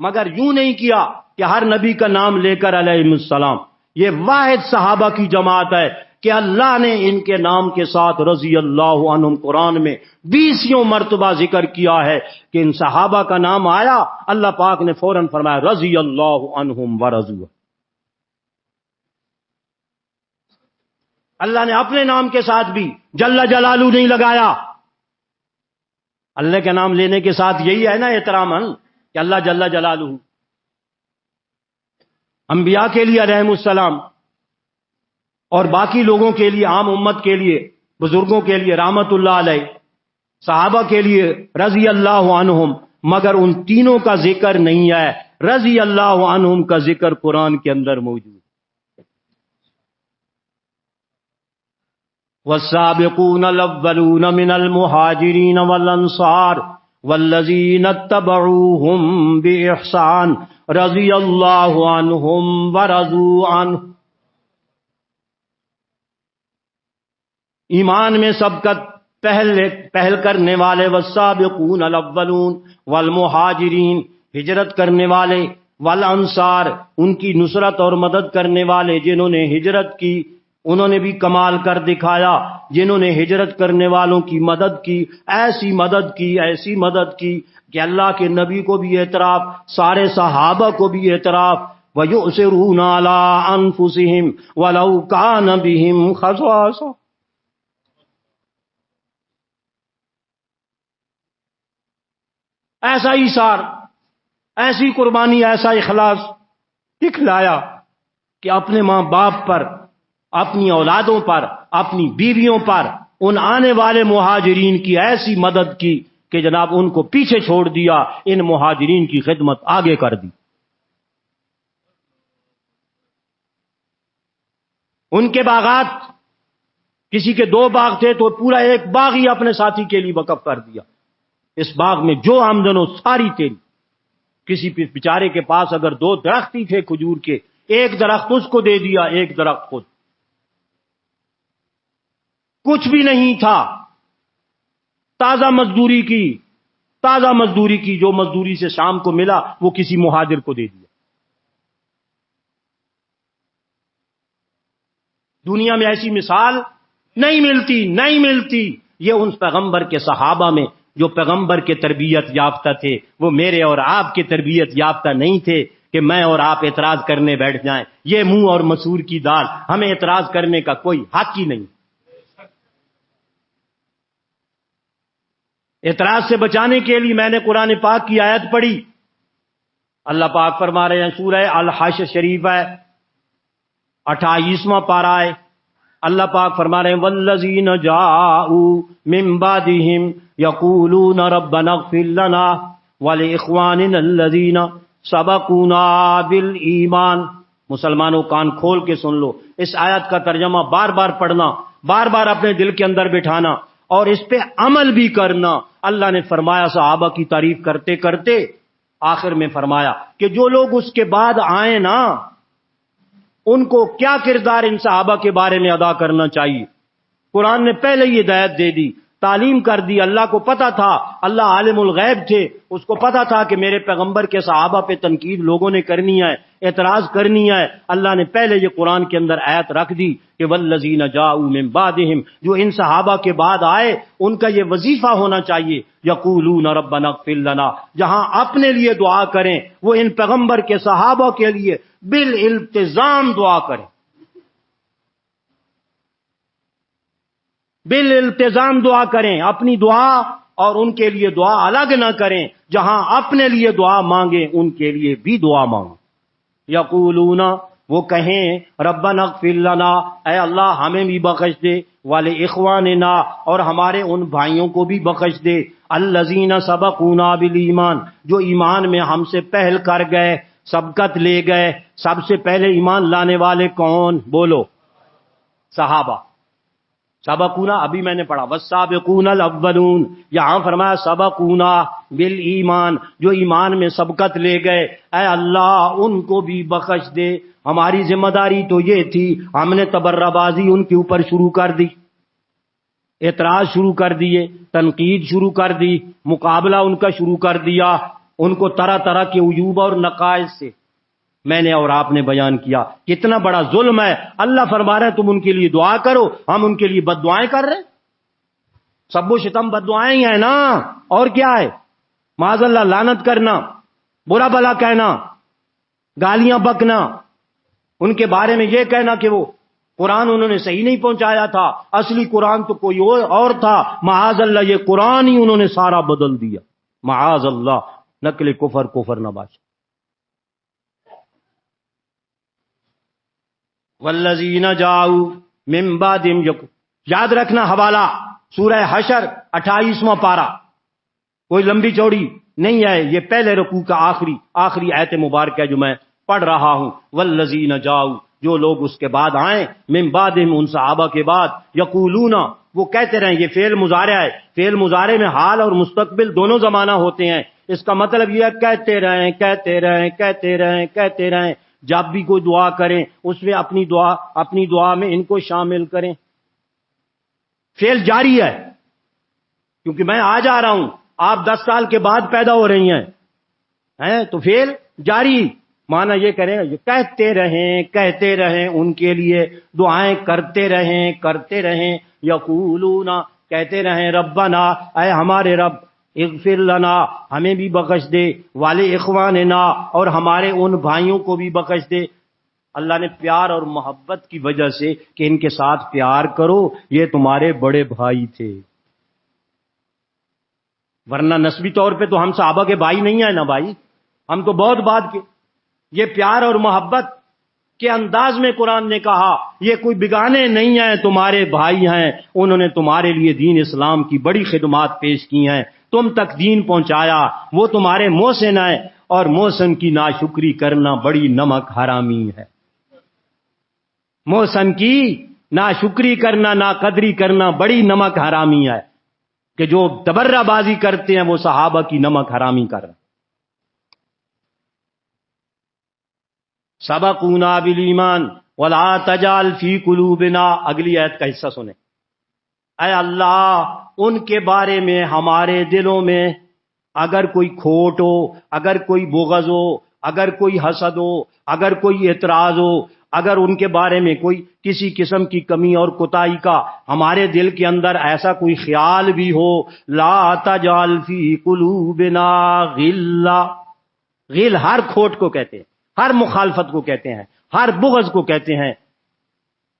S1: مگر یوں نہیں کیا کہ ہر نبی کا نام لے کر علیہ السلام. یہ واحد صحابہ کی جماعت ہے کہ اللہ نے ان کے نام کے ساتھ رضی اللہ عنہم قرآن میں 20 مرتبہ ذکر کیا ہے کہ ان صحابہ کا نام آیا، اللہ پاک نے فوراً فرمایا رضی اللہ عنہم ورضوا. اللہ نے اپنے نام کے ساتھ بھی جل جلالہ نہیں لگایا. اللہ کے نام لینے کے ساتھ یہی ہے نا احترام کہ اللہ جل جلالہ. انبیاء کے لیے علیہم السلام اور باقی لوگوں کے لیے، عام امت کے لیے بزرگوں کے لیے رحمت اللہ علیہ، صحابہ کے لیے رضی اللہ عنہم، مگر ان تینوں کا ذکر نہیں ہے، رضی اللہ عنہم کا ذکر قرآن کے اندر موجود۔ والسابقون الاولون من المہاجرین والانصار والذین اتبعوہم بإحسان رضی اللہ عنہم ورضوا عنہ۔ ایمان میں سبقت پہل کرنے والے، والسابقون الاولون، والمہاجرین ہجرت کرنے والے، والانصار ان کی نصرت اور مدد کرنے والے جنہوں نے ہجرت کی، انہوں نے بھی کمال کر دکھایا، جنہوں نے ہجرت کرنے والوں کی مدد کی، ایسی مدد کی کہ اللہ کے نبی کو بھی اعتراف، سارے صحابہ کو بھی اعتراف، وَيُؤْثِرُونَ عَلَىٰ أَنفُسِهِمْ وَلَوْ كَانَ بِهِمْ خَصَاصَةٌ۔ ایسا ایثار، ایسی قربانی، ایسا اخلاص دکھلایا کہ اپنے ماں باپ پر، اپنی اولادوں پر، اپنی بیویوں پر، ان آنے والے مہاجرین کی ایسی مدد کی کہ جناب ان کو پیچھے چھوڑ دیا، ان مہاجرین کی خدمت آگے کر دی۔ ان کے باغات، کسی کے 2 باغ تھے تو پورا 1 باغ ہی اپنے ساتھی کے لیے وقف کر دیا، اس باغ میں جو آمدن ہو ساری تیری۔ کسی بیچارے کے پاس اگر 2 درخت ہی تھے کھجور کے، 1 درخت اس کو دے دیا، 1 درخت خود۔ کچھ بھی نہیں تھا، تازہ مزدوری کی، جو مزدوری سے شام کو ملا وہ کسی مہاجر کو دے دیا۔ دنیا میں ایسی مثال نہیں ملتی۔ یہ ان پیغمبر کے صحابہ میں جو پیغمبر کے تربیت یافتہ تھے، وہ میرے اور آپ کے تربیت یافتہ نہیں تھے کہ میں اور آپ اعتراض کرنے بیٹھ جائیں۔ یہ منہ اور مسور کی دال، ہمیں اعتراض کرنے کا کوئی حق ہی نہیں۔ اعتراض سے بچانے کے لیے میں نے قرآن پاک کی آیت پڑھی۔ اللہ پاک فرما رہے ہیں، سورہ الحشر شریف ہے، 28واں پارہ ہے، اللہ پاک فرما رہے ہیں والذین جاءوا من بعدہم یقولون ربنا اغفر لنا ولاخواننا الذین سبقونا بالایمان۔ مسلمانوں کان کھول کے سن لو، اس آیت کا ترجمہ بار بار پڑھنا، بار بار اپنے دل کے اندر بٹھانا اور اس پہ عمل بھی کرنا۔ اللہ نے فرمایا صحابہ کی تعریف کرتے کرتے آخر میں فرمایا کہ جو لوگ اس کے بعد آئیں نا، ان کو کیا کردار ان صحابہ کے بارے میں ادا کرنا چاہیے۔ قرآن نے پہلے یہ ہدایت دے دی، تعلیم کر دی۔ اللہ کو پتا تھا، اللہ عالم الغیب تھے، اس کو پتا تھا کہ میرے پیغمبر کے صحابہ پہ تنقید لوگوں نے کرنی ہے، اعتراض کرنی ہے۔ اللہ نے پہلے یہ قرآن کے اندر آیت رکھ دی کہ والذین جاءوا من بعدہم، جو ان صحابہ کے بعد آئے ان کا یہ وظیفہ ہونا چاہیے، یقولون ربنا اغفر لنا، جہاں اپنے لیے دعا کریں وہ ان پیغمبر کے صحابہ کے لیے بالالتزام دعا کریں، بالالتزام دعا کریں، اپنی دعا اور ان کے لیے دعا الگ نہ کریں، جہاں اپنے لیے دعا مانگیں ان کے لیے بھی دعا مانگیں۔ یقولون، وہ کہیں ربنا اغفر لنا، اے اللہ ہمیں بھی بخش دے، ولاخواننا، اور ہمارے ان بھائیوں کو بھی بخش دے، الذین سبقونا بالایمان، جو ایمان میں ہم سے پہل کر گئے، سبقت لے گئے۔ سب سے پہلے ایمان لانے والے کون؟ بولو، صحابہ۔ سبقونا ابھی میں نے پڑھا، والسابقون الاولون، یہاں فرمایا سبقونا بالایمان، جو ایمان میں سبقت لے گئے، اے اللہ ان کو بھی بخش دے۔ ہماری ذمہ داری تو یہ تھی، ہم نے تبرہ بازی ان کے اوپر شروع کر دی، اعتراض شروع کر دیے، تنقید شروع کر دی، مقابلہ ان کا شروع کر دیا، ان کو طرح طرح کے عیوب اور نقائص سے میں نے اور آپ نے بیان کیا۔ کتنا بڑا ظلم ہے۔ اللہ فرما رہے ہیں تم ان کے لیے دعا کرو، ہم ان کے لیے بد دعائیں کر رہے ہیں۔ سب و شتم بد دعائیں ہی ہیں نا، اور کیا ہے؟ معاذ اللہ لعنت کرنا، برا بھلا کہنا، گالیاں بکنا، ان کے بارے میں یہ کہنا کہ وہ قرآن انہوں نے صحیح نہیں پہنچایا تھا، اصلی قرآن تو کوئی اور تھا، معاذ اللہ یہ قرآن ہی انہوں نے سارا بدل دیا، معاذ اللہ، نقل کفر نہ باش۔ والذین جاؤوا من بعدہم، یاد رکھنا حوالہ سورہ حشر 28واں پارہ، کوئی لمبی چوڑی نہیں ہے، یہ پہلے رکوع کا آخری آیت مبارکہ ہے جو میں پڑھ رہا ہوں۔ والذین جاؤ، جو لوگ اس کے بعد آئیں، من بعدہم، ان صحابہ کے بعد، یقولون، وہ کہتے رہیں، یہ فعل مضارع ہے، فعل مضارع میں حال اور مستقبل دونوں زمانہ ہوتے ہیں، اس کا مطلب یہ ہے کہتے رہیں کہتے رہیں کہتے رہیں کہتے رہیں، جب بھی کوئی دعا کریں اس میں اپنی دعا میں ان کو شامل کریں۔ فعل جاری ہے، کیونکہ میں آ جا رہا ہوں، آپ 10 سال کے بعد پیدا ہو رہی ہیں تو فعل جاری، معنی یہ کریں یہ کہتے رہیں ان کے لیے، دعائیں کرتے رہیں، یقولون، کہتے رہیں، ربنا، اے ہمارے رب، اغفر لنا، ہمیں بھی بخش دے، والے اخواننا، اور ہمارے ان بھائیوں کو بھی بخش دے۔ اللہ نے پیار اور محبت کی وجہ سے کہ ان کے ساتھ پیار کرو، یہ تمہارے بڑے بھائی تھے، ورنہ نسبی طور پہ تو ہم صحابہ کے بھائی نہیں ہیں نا بھائی، ہم تو بہت بعد کے۔ یہ پیار اور محبت کے انداز میں قرآن نے کہا یہ کوئی بگانے نہیں ہیں، تمہارے بھائی ہیں، انہوں نے تمہارے لیے دین اسلام کی بڑی خدمات پیش کی ہیں، تم تک دین پہنچایا، وہ تمہارے محسن ہیں، اور محسن کی ناشکری کرنا بڑی نمک حرامی ہے۔ محسن کی ناشکری کرنا، ناقدری کرنا بڑی نمک حرامی ہے، کہ جو تبرہ بازی کرتے ہیں وہ صحابہ کی نمک حرامی کر رہے ہیں۔ سبقونا بالایمان ولا تجعل فی قلوبنا، اگلی آیت کا حصہ سنیں۔ اے اللہ، ان کے بارے میں ہمارے دلوں میں اگر کوئی کھوٹ ہو، اگر کوئی بغض ہو، اگر کوئی حسد ہو، اگر کوئی اعتراض ہو، اگر ان کے بارے میں کوئی کسی قسم کی کمی اور کوتاہی کا ہمارے دل کے اندر ایسا کوئی خیال بھی ہو، لا تجعل فی قلوبنا غلا، غل ہر کھوٹ کو کہتے ہیں، ہر مخالفت کو کہتے ہیں، ہر بغض کو کہتے ہیں،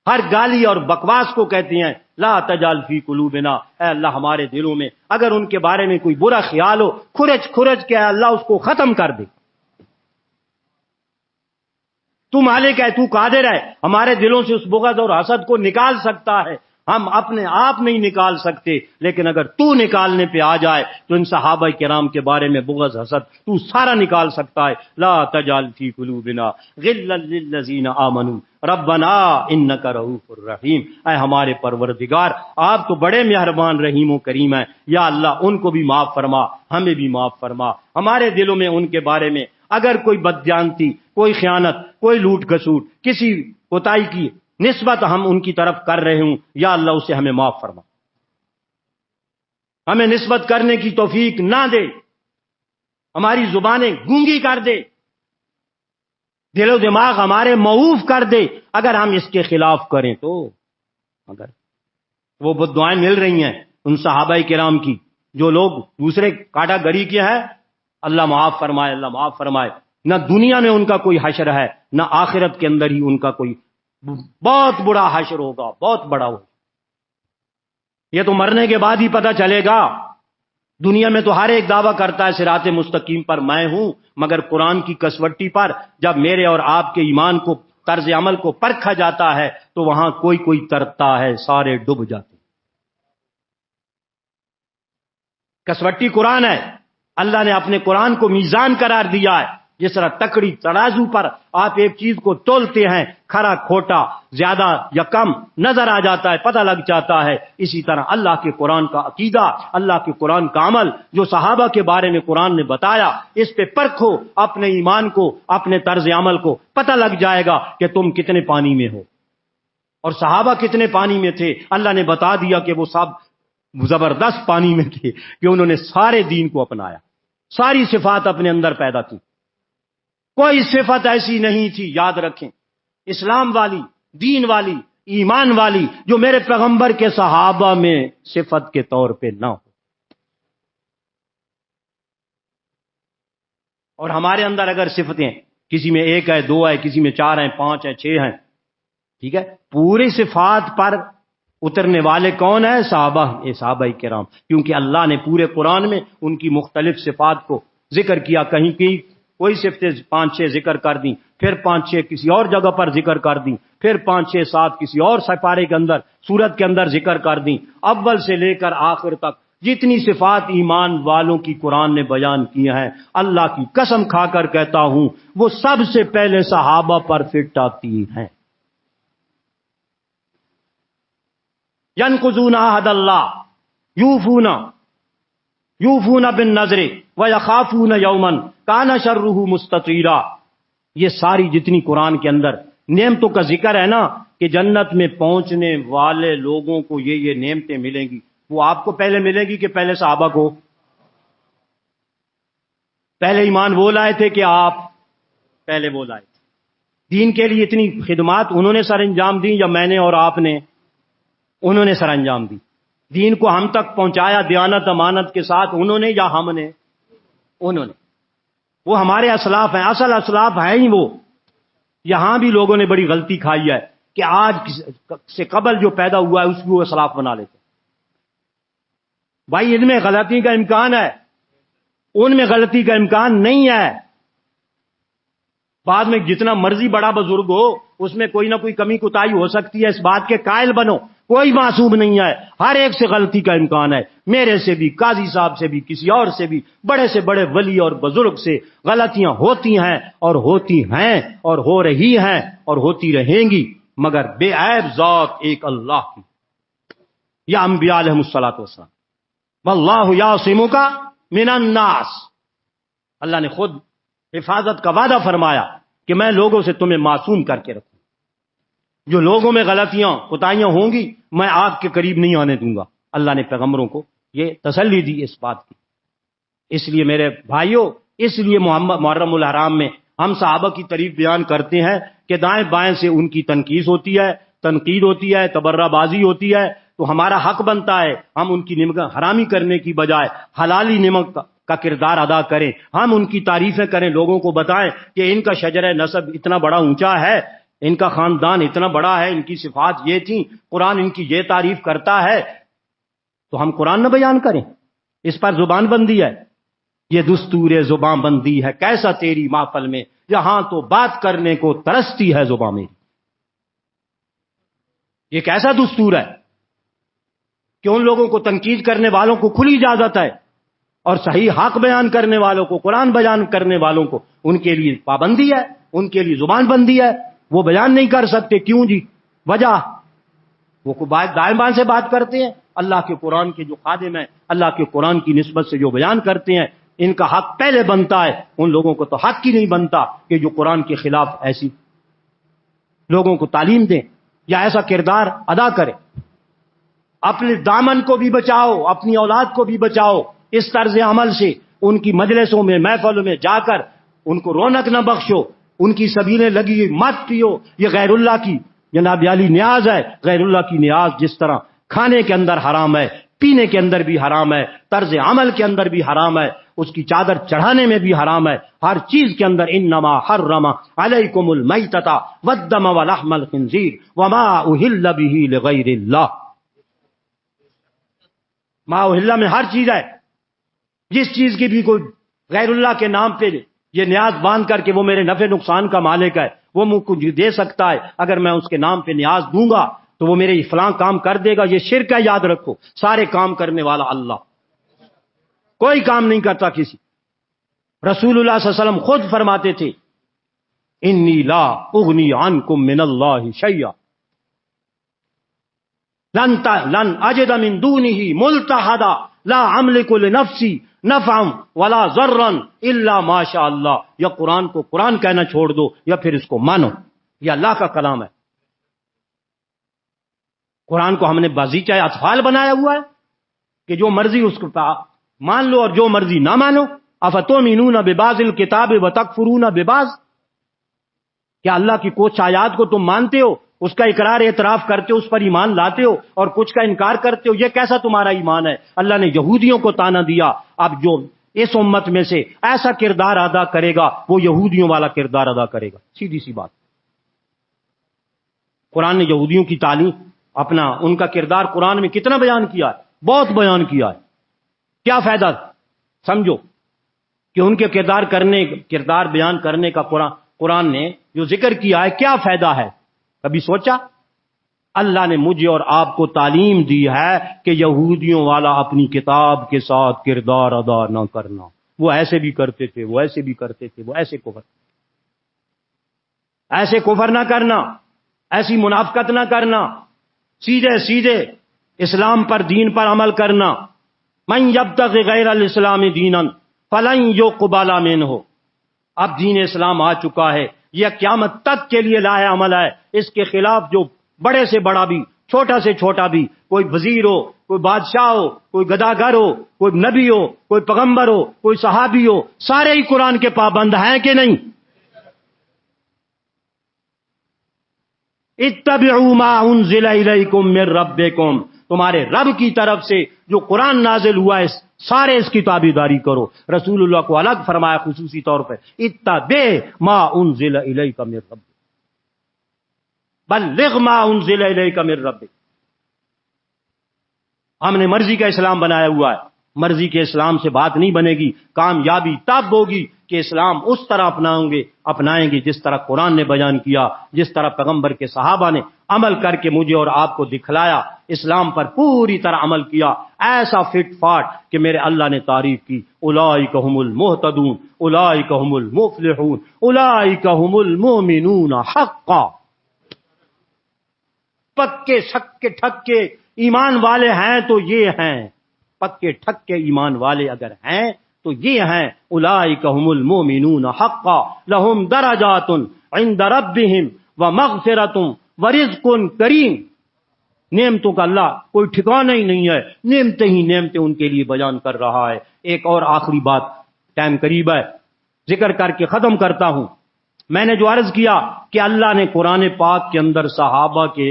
S1: ہر گالی اور بکواس کو کہتے ہیں۔ لا تجعل فی قلوبنا، اے اللہ ہمارے دلوں میں اگر ان کے بارے میں کوئی برا خیال ہو، کھرچ کے اے اللہ اس کو ختم کر دے۔ تو مالک ہے، تو قادر ہے، ہمارے دلوں سے اس بغض اور حسد کو نکال سکتا ہے، ہم اپنے آپ نہیں نکال سکتے، لیکن اگر تو نکالنے پہ آ جائے تو ان صحابہ کرام کے بارے میں بغض حسد تو سارا نکال سکتا ہے۔ لا تجعل فی قلوبنا غلا للذین آمنوا ربنا انک رؤوف الرحیم، اے ہمارے پروردگار آپ تو بڑے مہربان رحیم و کریم ہیں، یا اللہ ان کو بھی معاف فرما، ہمیں بھی معاف فرما، ہمارے دلوں میں ان کے بارے میں اگر کوئی بدجانتی، کوئی خیانت، کوئی لوٹ کھسوٹ، کسی کوتاہی کی نسبت ہم ان کی طرف کر رہے ہوں، یا اللہ اسے ہمیں معاف فرما، ہمیں نسبت کرنے کی توفیق نہ دے، ہماری زبانیں گونگی کر دے، دل و دماغ ہمارے معوف کر دے اگر ہم اس کے خلاف کریں تو۔ اگر وہ بددعائیں مل رہی ہیں ان صحابہ کرام کی، جو لوگ دوسرے کاٹا گری کے ہیں، اللہ معاف فرمائے، اللہ معاف فرمائے، نہ دنیا میں ان کا کوئی حشر ہے، نہ آخرت کے اندر ہی ان کا کوئی بہت بڑا حشر ہوگا، بہت بڑا ہوگا۔ یہ تو مرنے کے بعد ہی پتہ چلے گا، دنیا میں تو ہر ایک دعویٰ کرتا ہے صراط مستقیم پر میں ہوں، مگر قرآن کی کسوٹی پر جب میرے اور آپ کے ایمان کو، طرز عمل کو پرکھا جاتا ہے تو وہاں کوئی ترتا ہے، سارے ڈوب جاتے ہیں۔ کسوٹی قرآن ہے، اللہ نے اپنے قرآن کو میزان قرار دیا ہے، جس طرح تکڑی ترازو پر آپ ایک چیز کو تولتے ہیں، کھرا کھوٹا، زیادہ یا کم نظر آ جاتا ہے، پتہ لگ جاتا ہے، اسی طرح اللہ کے قرآن کا عقیدہ، اللہ کے قرآن کا عمل جو صحابہ کے بارے میں قرآن نے بتایا، اس پہ پرکھو اپنے ایمان کو، اپنے طرز عمل کو، پتہ لگ جائے گا کہ تم کتنے پانی میں ہو اور صحابہ کتنے پانی میں تھے۔ اللہ نے بتا دیا کہ وہ سب زبردست پانی میں تھے، کہ انہوں نے سارے دین کو اپنایا، ساری صفات اپنے اندر پیدا کی، کوئی صفت ایسی نہیں تھی، یاد رکھیں، اسلام والی، دین والی، ایمان والی، جو میرے پیغمبر کے صحابہ میں صفت کے طور پہ نہ ہو۔ اور ہمارے اندر اگر صفتیں کسی میں 1 ہے، 2 ہے، کسی میں 4 ہیں، 5 ہیں، 6 ہیں، ٹھیک ہے، پوری صفات پر اترنے والے کون ہیں؟ صحابہ کرام، کیونکہ اللہ نے پورے قرآن میں ان کی مختلف صفات کو ذکر کیا، کہیں کوئی صفتیں 5-6 ذکر کر دیں، پھر 5-6 کسی اور جگہ پر ذکر کر دیں، پھر 5-6-7 کسی اور سپارے کے اندر سورت کے اندر ذکر کر دیں، اول سے لے کر آخر تک جتنی صفات ایمان والوں کی قرآن نے بیان کی ہیں، اللہ کی قسم کھا کر کہتا ہوں وہ سب سے پہلے صحابہ پر فٹ آتی ہیں۔ ينقضون عہد اللہ یوفون بالنذر ویخافون یوما کان شرہ مستطیرا۔ یہ ساری جتنی قرآن کے اندر نعمتوں کا ذکر ہے نا کہ جنت میں پہنچنے والے لوگوں کو یہ نعمتیں ملیں گی، وہ آپ کو پہلے ملیں گی کہ پہلے صحابہ کو؟ پہلے ایمان وہ لائے تھے کہ آپ پہلے وہ لائے تھے؟ دین کے لیے اتنی خدمات انہوں نے سر انجام دی یا میں نے اور آپ نے؟ انہوں نے سر انجام دی۔ دین کو ہم تک پہنچایا دیانت امانت کے ساتھ انہوں نے یا ہم نے؟ انہوں نے۔ وہ ہمارے اسلاف ہیں، اصل اسلاف ہیں ہی وہ۔ یہاں بھی لوگوں نے بڑی غلطی کھائی ہے کہ آج سے قبل جو پیدا ہوا ہے اس کو وہ اسلاف بنا لیتے۔ بھائی ان میں غلطی کا امکان ہے، ان میں غلطی کا امکان نہیں ہے۔ بعد میں جتنا مرضی بڑا بزرگ ہو اس میں کوئی نہ کوئی کمی کوتاہی ہو سکتی ہے، اس بات کے قائل بنو۔ کوئی معصوم نہیں ہے، ہر ایک سے غلطی کا امکان ہے، میرے سے بھی، قاضی صاحب سے بھی، کسی اور سے بھی، بڑے سے بڑے ولی اور بزرگ سے غلطیاں ہوتی ہیں اور ہوتی ہیں اور ہو رہی ہیں اور ہوتی رہیں گی، مگر بے عیب ذات ایک اللہ کی یا انبیاء علیہم الصلوۃ والسلام۔ واللہ یعصمک من الناس، اللہ نے خود حفاظت کا وعدہ فرمایا کہ میں لوگوں سے تمہیں معصوم کر کے رکھوں، جو لوگوں میں غلطیاں کوتاہیاں ہوں گی میں آگ کے قریب نہیں آنے دوں گا۔ اللہ نے پیغمبروں کو یہ تسلی دی اس بات کی۔ اس لیے میرے بھائیوں، اس لیے محرم الحرام میں ہم صحابہ کی تعریف بیان کرتے ہیں کہ دائیں بائیں سے ان کی تنقید ہوتی ہے، تنقید ہوتی ہے، تبرہ بازی ہوتی ہے، تو ہمارا حق بنتا ہے ہم ان کی نعمت حرامی کرنے کی بجائے حلالی نعمت کا کردار ادا کریں، ہم ان کی تعریفیں کریں، لوگوں کو بتائیں کہ ان کا شجرہ نسب اتنا بڑا اونچا ہے، ان کا خاندان اتنا بڑا ہے، ان کی صفات یہ تھیں، قرآن ان کی یہ تعریف کرتا ہے، تو ہم قرآن نہ بیان کریں؟ اس پر زبان بندی ہے، یہ دستور زبان بندی ہے کیسا تیری محفل میں، یہاں تو بات کرنے کو ترستی ہے زبان میری۔ یہ کیسا دستور ہے کہ ان لوگوں کو تنقید کرنے والوں کو کھلی اجازت ہے اور صحیح حق بیان کرنے والوں کو، قرآن بیان کرنے والوں کو ان کے لیے پابندی ہے، ان کے لیے زبان بندی ہے، وہ بیان نہیں کر سکتے؟ کیوں جی؟ وجہ وہ دائیں بائیں سے بات کرتے ہیں۔ اللہ کے قرآن کے جو خادم ہیں، اللہ کے قرآن کی نسبت سے جو بیان کرتے ہیں، ان کا حق پہلے بنتا ہے، ان لوگوں کو تو حق ہی نہیں بنتا کہ جو قرآن کے خلاف ایسی لوگوں کو تعلیم دیں یا ایسا کردار ادا کریں۔ اپنے دامن کو بھی بچاؤ، اپنی اولاد کو بھی بچاؤ اس طرز عمل سے۔ ان کی مجلسوں میں، محفلوں میں جا کر ان کو رونق نہ بخشو، ان کی سبیلیں لگی مت پیو، یہ غیر اللہ کی جناب علی نیاز ہے۔ غیر اللہ کی نیاز جس طرح کھانے کے اندر حرام ہے، پینے کے اندر بھی حرام ہے، طرز عمل کے اندر بھی حرام ہے، اس کی چادر چڑھانے میں بھی حرام ہے، ہر چیز کے اندر انما حرم علیکم المیتۃ والدم ولحم الخنزیر وما اہل بہ لغیر اللہ۔ ما اہل میں ہر چیز ہے، جس چیز کی بھی کوئی غیر اللہ کے نام پہ یہ نیاز باندھ کر کے وہ میرے نفع نقصان کا مالک ہے، وہ مجھ کو دے سکتا ہے، اگر میں اس کے نام پہ نیاز دوں گا تو وہ میرے فلاں کام کر دے گا، یہ شرک ہے، یاد رکھو۔ سارے کام کرنے والا اللہ، کوئی کام نہیں کرتا کسی۔ رسول اللہ صلی اللہ علیہ وسلم خود فرماتے تھے انی لا اغنی عنکم من اللہ شیئا لن اجد من دونہ ملتحدا لا املک لنفسی نفعا ولا ضرا الا ما شاء اللہ۔ یا قرآن کو قرآن کہنا چھوڑ دو یا پھر اس کو مانو، یہ اللہ کا کلام ہے۔ قرآن کو ہم نے بازیچہ اطفال بنایا ہوا ہے کہ جو مرضی اس کو مان لو اور جو مرضی نہ مانو۔ افتؤمنون ببعض الکتاب وتکفرون ببعض، کیا اللہ کی کچھ آیات کو تم مانتے ہو، اس کا اقرار اعتراف کرتے ہو، اس پر ایمان لاتے ہو اور کچھ کا انکار کرتے ہو؟ یہ کیسا تمہارا ایمان ہے؟ اللہ نے یہودیوں کو تانا دیا، اب جو اس امت میں سے ایسا کردار ادا کرے گا وہ یہودیوں والا کردار ادا کرے گا، سیدھی سی بات۔ قرآن نے یہودیوں کی تعلیم، اپنا ان کا کردار قرآن میں کتنا بیان کیا ہے؟ بہت بیان کیا ہے۔ کیا فائدہ؟ سمجھو، کہ ان کے کردار بیان کرنے کا قرآن نے جو ذکر کیا ہے کیا فائدہ ہے؟ کبھی سوچا؟ اللہ نے مجھے اور آپ کو تعلیم دی ہے کہ یہودیوں والا اپنی کتاب کے ساتھ کردار ادا نہ کرنا، وہ ایسے بھی کرتے تھے، وہ ایسے بھی کرتے تھے، وہ ایسے کفر نہ کرنا، ایسی منافقت نہ کرنا، سیدھے اسلام پر، دین پر عمل کرنا. من یبتغی غیر الاسلام دینا فلن یقبل منہ. اب دین اسلام آ چکا ہے، یہ قیامت تک کے لیے لاہ عمل ہے. اس کے خلاف جو بڑے سے بڑا بھی، چھوٹا سے چھوٹا بھی، کوئی وزیر ہو، کوئی بادشاہ ہو، کوئی گداگر ہو، کوئی نبی ہو، کوئی پیغمبر ہو، کوئی صحابی ہو، سارے ہی قرآن کے پابند ہیں کہ نہیں؟ اتبعوا ما انزل الیکم من ربکم. تمہارے رب کی طرف سے جو قرآن نازل ہوا ہے سارے اس کی تابعداری کرو. رسول اللہ کو الگ فرمایا خصوصی طور پہ، اتبع ما انزل الیک من ربک، بلغ ما انزل الیک من ربک. ہم نے مرضی کا اسلام بنایا ہوا ہے، مرضی کے اسلام سے بات نہیں بنے گی. کامیابی تب ہوگی کہ اسلام اس طرح اپنائیں گے جس طرح قرآن نے بیان کیا، جس طرح پیغمبر کے صحابہ نے عمل کر کے مجھے اور آپ کو دکھلایا، اسلام پر پوری طرح عمل کیا، ایسا فٹ فاٹ کہ میرے اللہ نے تعریف کی. اولئک هم المہتدون، اولئک هم المفلحون، اولئک هم المؤمنون حقا. پکے چھکے ٹھکے ایمان والے ہیں تو یہ ہیں، پکے ٹھکے ایمان والے اگر ہیں تو یہ ہیں. اولئک هم المؤمنون حقا لهم درجات عند ربهم ومغفرۃ ورزق کریم. نعمتوں کا اللہ کوئی ٹھکانہ ہی نہیں ہے، نعمتیں ہی نعمتیں ان کے لیے بیان کر رہا ہے. ایک اور آخری بات، ٹائم قریب ہے، ذکر کر کے ختم کرتا ہوں. میں نے جو عرض کیا کہ اللہ نے قرآن پاک کے اندر صحابہ کے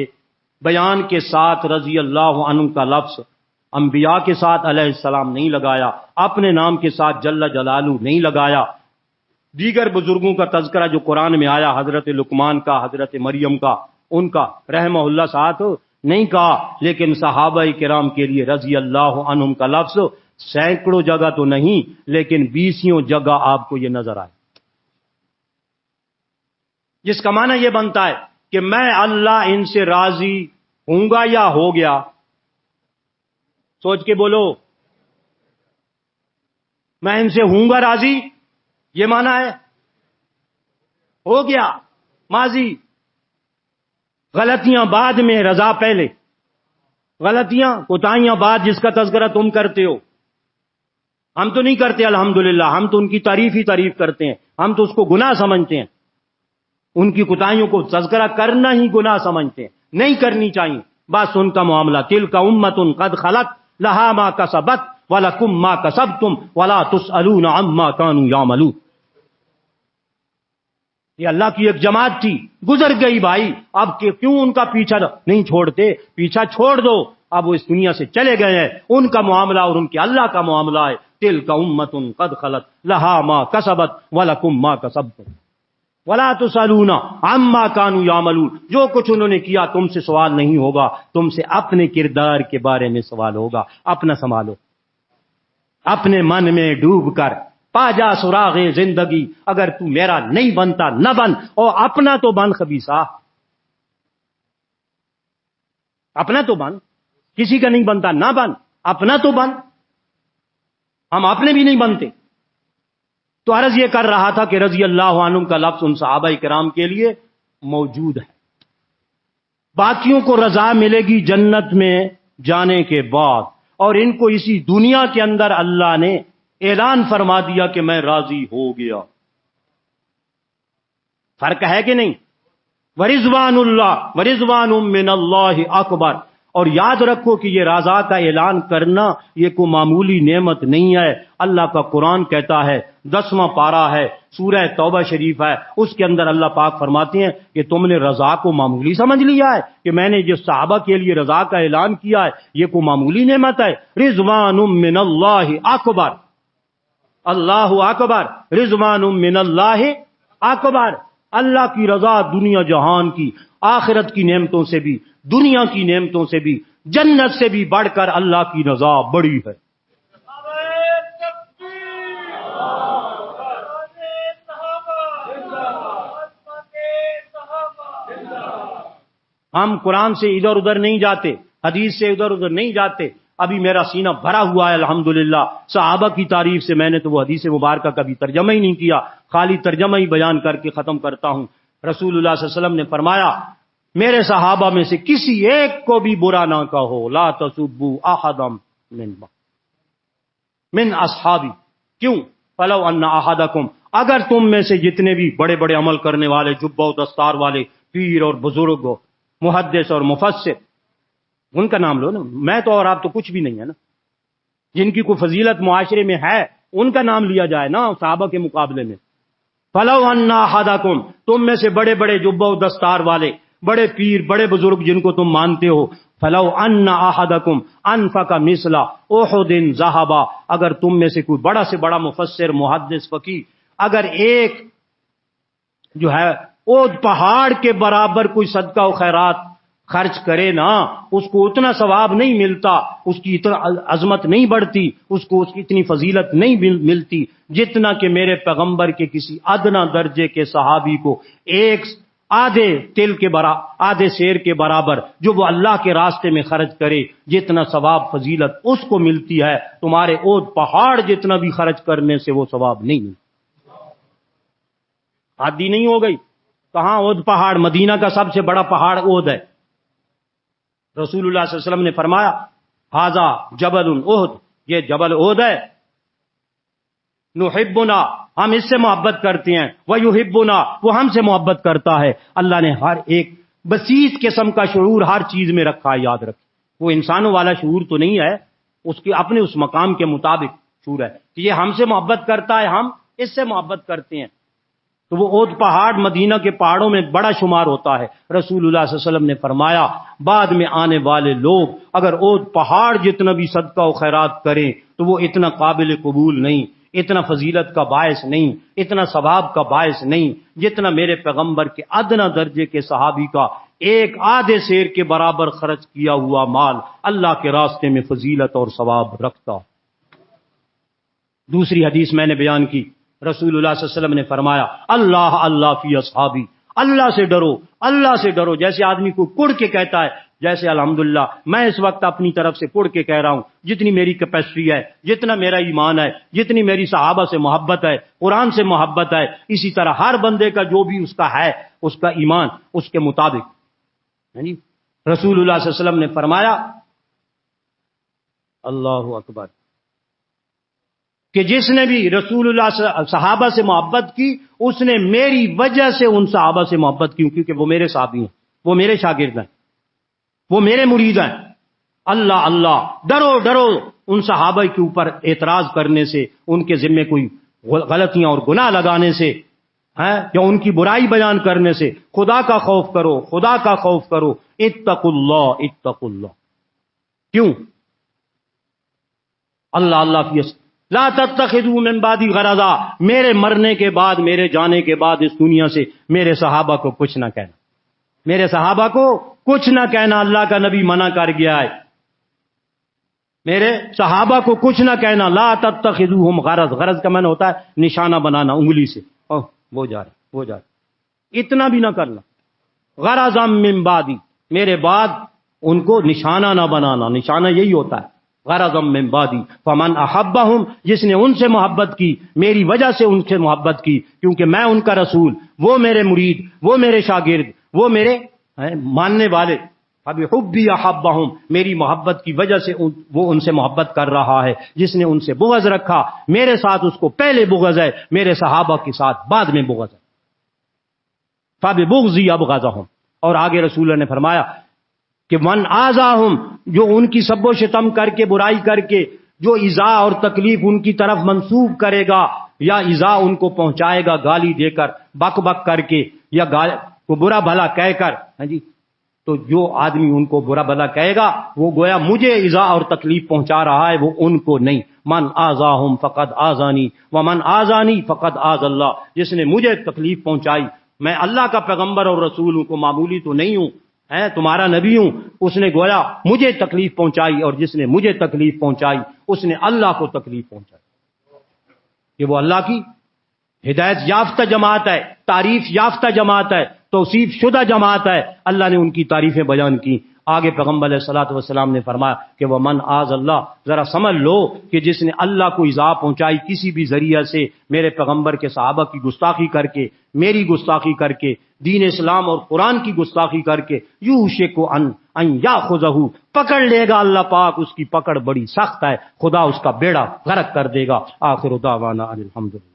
S1: بیان کے ساتھ رضی اللہ عنہ کا لفظ انبیاء کے ساتھ علیہ السلام نہیں لگایا، اپنے نام کے ساتھ جل جلالہ نہیں لگایا. دیگر بزرگوں کا تذکرہ جو قرآن میں آیا، حضرت لقمان کا، حضرت مریم کا، ان کا رحمہ اللہ ساتھ نہیں کہا، لیکن صحابہ کرام کے لیے رضی اللہ عنہم کا لفظ سینکڑوں جگہ تو نہیں لیکن 20 جگہ آپ کو یہ نظر آئے، جس کا معنی یہ بنتا ہے کہ میں اللہ ان سے راضی ہوں گا یا ہو گیا؟ سوچ کے بولو، میں ان سے ہوں گا راضی، یہ معنی ہے ہو گیا ماضی. غلطیاں بعد میں، رضا پہلے. غلطیاں کوتاہیاں بعد، جس کا تذکرہ تم کرتے ہو. ہم تو نہیں کرتے الحمدللہ، ہم تو ان کی تعریف ہی تعریف کرتے ہیں، ہم تو اس کو گناہ سمجھتے ہیں. ان کی کوتاہیوں کو تذکرہ کرنا ہی گناہ سمجھتے ہیں، نہیں کرنی چاہیے. بس ان کا معاملہ تلک امۃ قد خلت لہا ما کسبت ولکم ما کسبتم ولا تسألون عما کانوا یعملون. یہ اللہ کی ایک جماعت تھی، گزر گئی بھائی، اب کیوں ان کا پیچھا نہیں چھوڑتے؟ پیچھا چھوڑ دو، اب وہ اس دنیا سے چلے گئے ہیں. ان کا معاملہ اور ان کے اللہ کا معاملہ ہے تلک امۃ قد خلت لہا ما کسبت ولکم ما کسبتم ولا تسألون عما كانوا يعملون. جو کچھ انہوں نے کیا تم سے سوال نہیں ہوگا، تم سے اپنے کردار کے بارے میں سوال ہوگا. اپنا سنبھالو، اپنے من میں ڈوب کر پا جا سراغ زندگی. اگر تو میرا نہیں بنتا نہ بن، اور اپنا تو بن خبیثہ، اپنا تو بن. کسی کا نہیں بنتا نہ بن، اپنا تو بن. ہم اپنے بھی نہیں بنتے. تو عرض یہ کر رہا تھا کہ رضی اللہ عنہ کا لفظ ان صحابہ کرام کے لیے موجود ہے. باقیوں کو رضا ملے گی جنت میں جانے کے بعد، اور ان کو اسی دنیا کے اندر اللہ نے اعلان فرما دیا کہ میں راضی ہو گیا. فرق ہے کہ نہیں؟ ورضوان اللہ ورضوان من اللہ اکبر. اور یاد رکھو کہ یہ رضا کا اعلان کرنا یہ کوئی معمولی نعمت نہیں ہے. اللہ کا قرآن کہتا ہے، 10واں پارہ ہے، سورہ توبہ شریف ہے، اس کے اندر اللہ پاک فرماتے ہیں کہ تم نے رضا کو معمولی سمجھ لیا ہے کہ میں نے جو صحابہ کے لیے رضا کا اعلان کیا ہے یہ کوئی معمولی نعمت ہے. رضوان من اللہ اکبر، اللہ اکبر، رضوان من اللہ اکبر. اللہ کی رضا دنیا جہان کی، آخرت کی نعمتوں سے بھی، دنیا کی نعمتوں سے بھی، جنت سے بھی بڑھ کر اللہ کی رضا بڑی ہے. ہم قرآن سے ادھر ادھر نہیں جاتے، حدیث سے ادھر ادھر نہیں جاتے. ابھی میرا سینہ بھرا ہوا ہے الحمدللہ صحابہ کی تعریف سے. میں نے تو وہ حدیث مبارکہ کبھی ترجمہ ہی نہیں کیا، خالی ترجمہ ہی بیان کر کے ختم کرتا ہوں. رسول اللہ صلی اللہ علیہ وسلم نے فرمایا میرے صحابہ میں سے کسی ایک کو بھی برا نہ کہو. لا تسبوا احدا من اصحابی. کیوں؟ فلو ان احدکم، اگر تم میں سے جتنے بھی بڑے بڑے عمل کرنے والے، جبہ و دستار والے، پیر اور بزرگ، محدث اور مفسر، ان کا نام لو نا. میں تو اور آپ تو کچھ بھی نہیں ہے نا. جن کی کوئی فضیلت معاشرے میں ہے ان کا نام لیا جائے نا صحابہ کے مقابلے میں. فلو ان احدکم، تم میں سے بڑے بڑے جبہ و دستار والے، بڑے پیر، بڑے بزرگ جن کو تم مانتے ہو، فلو ان احدکم انفق مثل احد ذهبا، اگر تم میں سے کوئی بڑا سے بڑا مفسر، محدث، فقیہ اگر ایک جو ہے احد پہاڑ کے برابر کوئی صدقہ و خیرات خرچ کرے نا، اس کو اتنا ثواب نہیں ملتا، اس کی اتنا عظمت نہیں بڑھتی، اس کو اس کی اتنی فضیلت نہیں ملتی جتنا کہ میرے پیغمبر کے کسی ادنا درجے کے صحابی کو ایک آدھے تل کے برابر، آدھے سیر کے برابر جو وہ اللہ کے راستے میں خرچ کرے، جتنا ثواب فضیلت اس کو ملتی ہے تمہارے احد پہاڑ جتنا بھی خرچ کرنے سے وہ ثواب نہیں ملتا. عادی نہیں ہو گئی. کہاں؟ احد پہاڑ، مدینہ کا سب سے بڑا پہاڑ احد ہے. رسول اللہ صلی اللہ علیہ وسلم نے فرمایا ھذا جبل احد، یہ جبل احد ہے. نحبنا، ہم اس سے محبت کرتے ہیں، ویحبنا، وہ ہم سے محبت کرتا ہے. اللہ نے ہر ایک بسیط قسم کا شعور ہر چیز میں رکھا ہے. یاد رکھیں، وہ انسانوں والا شعور تو نہیں ہے، اس کے اپنے اس مقام کے مطابق شعور ہے کہ یہ ہم سے محبت کرتا ہے، ہم اس سے محبت کرتے ہیں. تو وہ احد پہاڑ مدینہ کے پہاڑوں میں بڑا شمار ہوتا ہے. رسول اللہ صلی اللہ علیہ وسلم نے فرمایا بعد میں آنے والے لوگ اگر احد پہاڑ جتنا بھی صدقہ و خیرات کریں تو وہ اتنا قابل قبول نہیں، اتنا فضیلت کا باعث نہیں، اتنا ثواب کا باعث نہیں جتنا میرے پیغمبر کے ادنا درجے کے صحابی کا ایک آدھے سیر کے برابر خرچ کیا ہوا مال اللہ کے راستے میں فضیلت اور ثواب رکھتا. دوسری حدیث میں نے بیان کی، رسول اللہ صلی اللہ علیہ وسلم نے فرمایا اللہ اللہ فی اصحابی، اللہ سے ڈرو، اللہ سے ڈرو. جیسے آدمی کو کڑ کے کہتا ہے، جیسے الحمدللہ میں اس وقت اپنی طرف سے کڑ کے کہہ رہا ہوں، جتنی میری کیپیسٹی ہے، جتنا میرا ایمان ہے، جتنی میری صحابہ سے محبت ہے، قرآن سے محبت ہے، اسی طرح ہر بندے کا جو بھی اس کا ہے، اس کا ایمان اس کے مطابق. رسول اللہ صلی اللہ علیہ وسلم نے فرمایا اللہ اکبر کہ جس نے بھی رسول اللہ صحابہ سے محبت کی اس نے میری وجہ سے ان صحابہ سے محبت کی، کیونکہ وہ میرے صحابی ہیں، وہ میرے شاگرد ہیں، وہ میرے مرید ہیں. اللہ اللہ، ڈرو ڈرو ان صحابہ کے اوپر اعتراض کرنے سے، ان کے ذمے کوئی غلطیاں اور گناہ لگانے سے، یا ان کی برائی بیان کرنے سے. خدا کا خوف کرو، خدا کا خوف کرو. اتقوا اللہ اتقوا اللہ. کیوں؟ اللہ اللہ فی لا تتخذوا من بعدی غرضا، میرے مرنے کے بعد، میرے جانے کے بعد اس دنیا سے میرے صحابہ کو کچھ نہ کہنا، میرے صحابہ کو کچھ نہ کہنا. اللہ کا نبی منع کر گیا ہے، میرے صحابہ کو کچھ نہ کہنا. لا تتخذوہم غرض، غرض کا معنی ہوتا ہے نشانہ بنانا انگلی سے، وہ جا رہا وہ جا رہا، اتنا بھی نہ کرنا. غرضا من بعدی، میرے بعد ان کو نشانہ نہ بنانا. نشانہ یہی ہوتا ہے غرضا من بعدی. فمن احبہم، جس نے ان سے محبت کی، میری وجہ سے ان سے محبت کی، کیونکہ میں ان کا رسول، وہ میرے مرید، وہ میرے شاگرد، وہ میرے ماننے والے. فبحبی احبہم، میری محبت کی وجہ سے وہ ان سے محبت کر رہا ہے. جس نے ان سے بغض رکھا، میرے ساتھ اس کو پہلے بغض ہے، میرے صحابہ کے ساتھ بعد میں بغض ہے. فببغضی ابغضہم. اور آگے رسول اللہ نے فرمایا کہ من آذاہم، جو ان کی سب و شتم کر کے، برائی کر کے، جو ایذا اور تکلیف ان کی طرف منسوب کرے گا یا ایذا ان کو پہنچائے گا گالی دے کر، بک بک کر کے، یا کو برا بھلا کہہ کر، تو جو آدمی ان کو برا بھلا کہے گا وہ گویا مجھے ایذا اور تکلیف پہنچا رہا ہے، وہ ان کو نہیں. من آذاہم فقد آذانی ومن آذانی فقد آذ اللہ. جس نے مجھے تکلیف پہنچائی، میں اللہ کا پیغمبر اور رسول ہوں، کو معمولی تو نہیں ہوں، تمہارا نبی ہوں، اس نے گویا مجھے تکلیف پہنچائی، اور جس نے مجھے تکلیف پہنچائی اس نے اللہ کو تکلیف پہنچائی. کہ وہ اللہ کی ہدایت یافتہ جماعت ہے، تعریف یافتہ جماعت ہے. توصیف شدہ جماعت ہے، اللہ نے ان کی تعریفیں بیان کی۔ آگے پیغمبر علیہ الصلوۃ والسلام نے فرمایا کہ وہ من آز اللہ، ذرا سمجھ لو کہ جس نے اللہ کو ایذا پہنچائی کسی بھی ذریعہ سے، میرے پیغمبر کے صحابہ کی گستاخی کر کے، میری گستاخی کر کے، دین اسلام اور قرآن کی گستاخی کر کے، یوشک ان یاخذہ، پکڑ لے گا اللہ پاک، اس کی پکڑ بڑی سخت ہے، خدا اس کا بیڑا غرق کر دے گا۔ آخر دعوانا ان الحمدللہ۔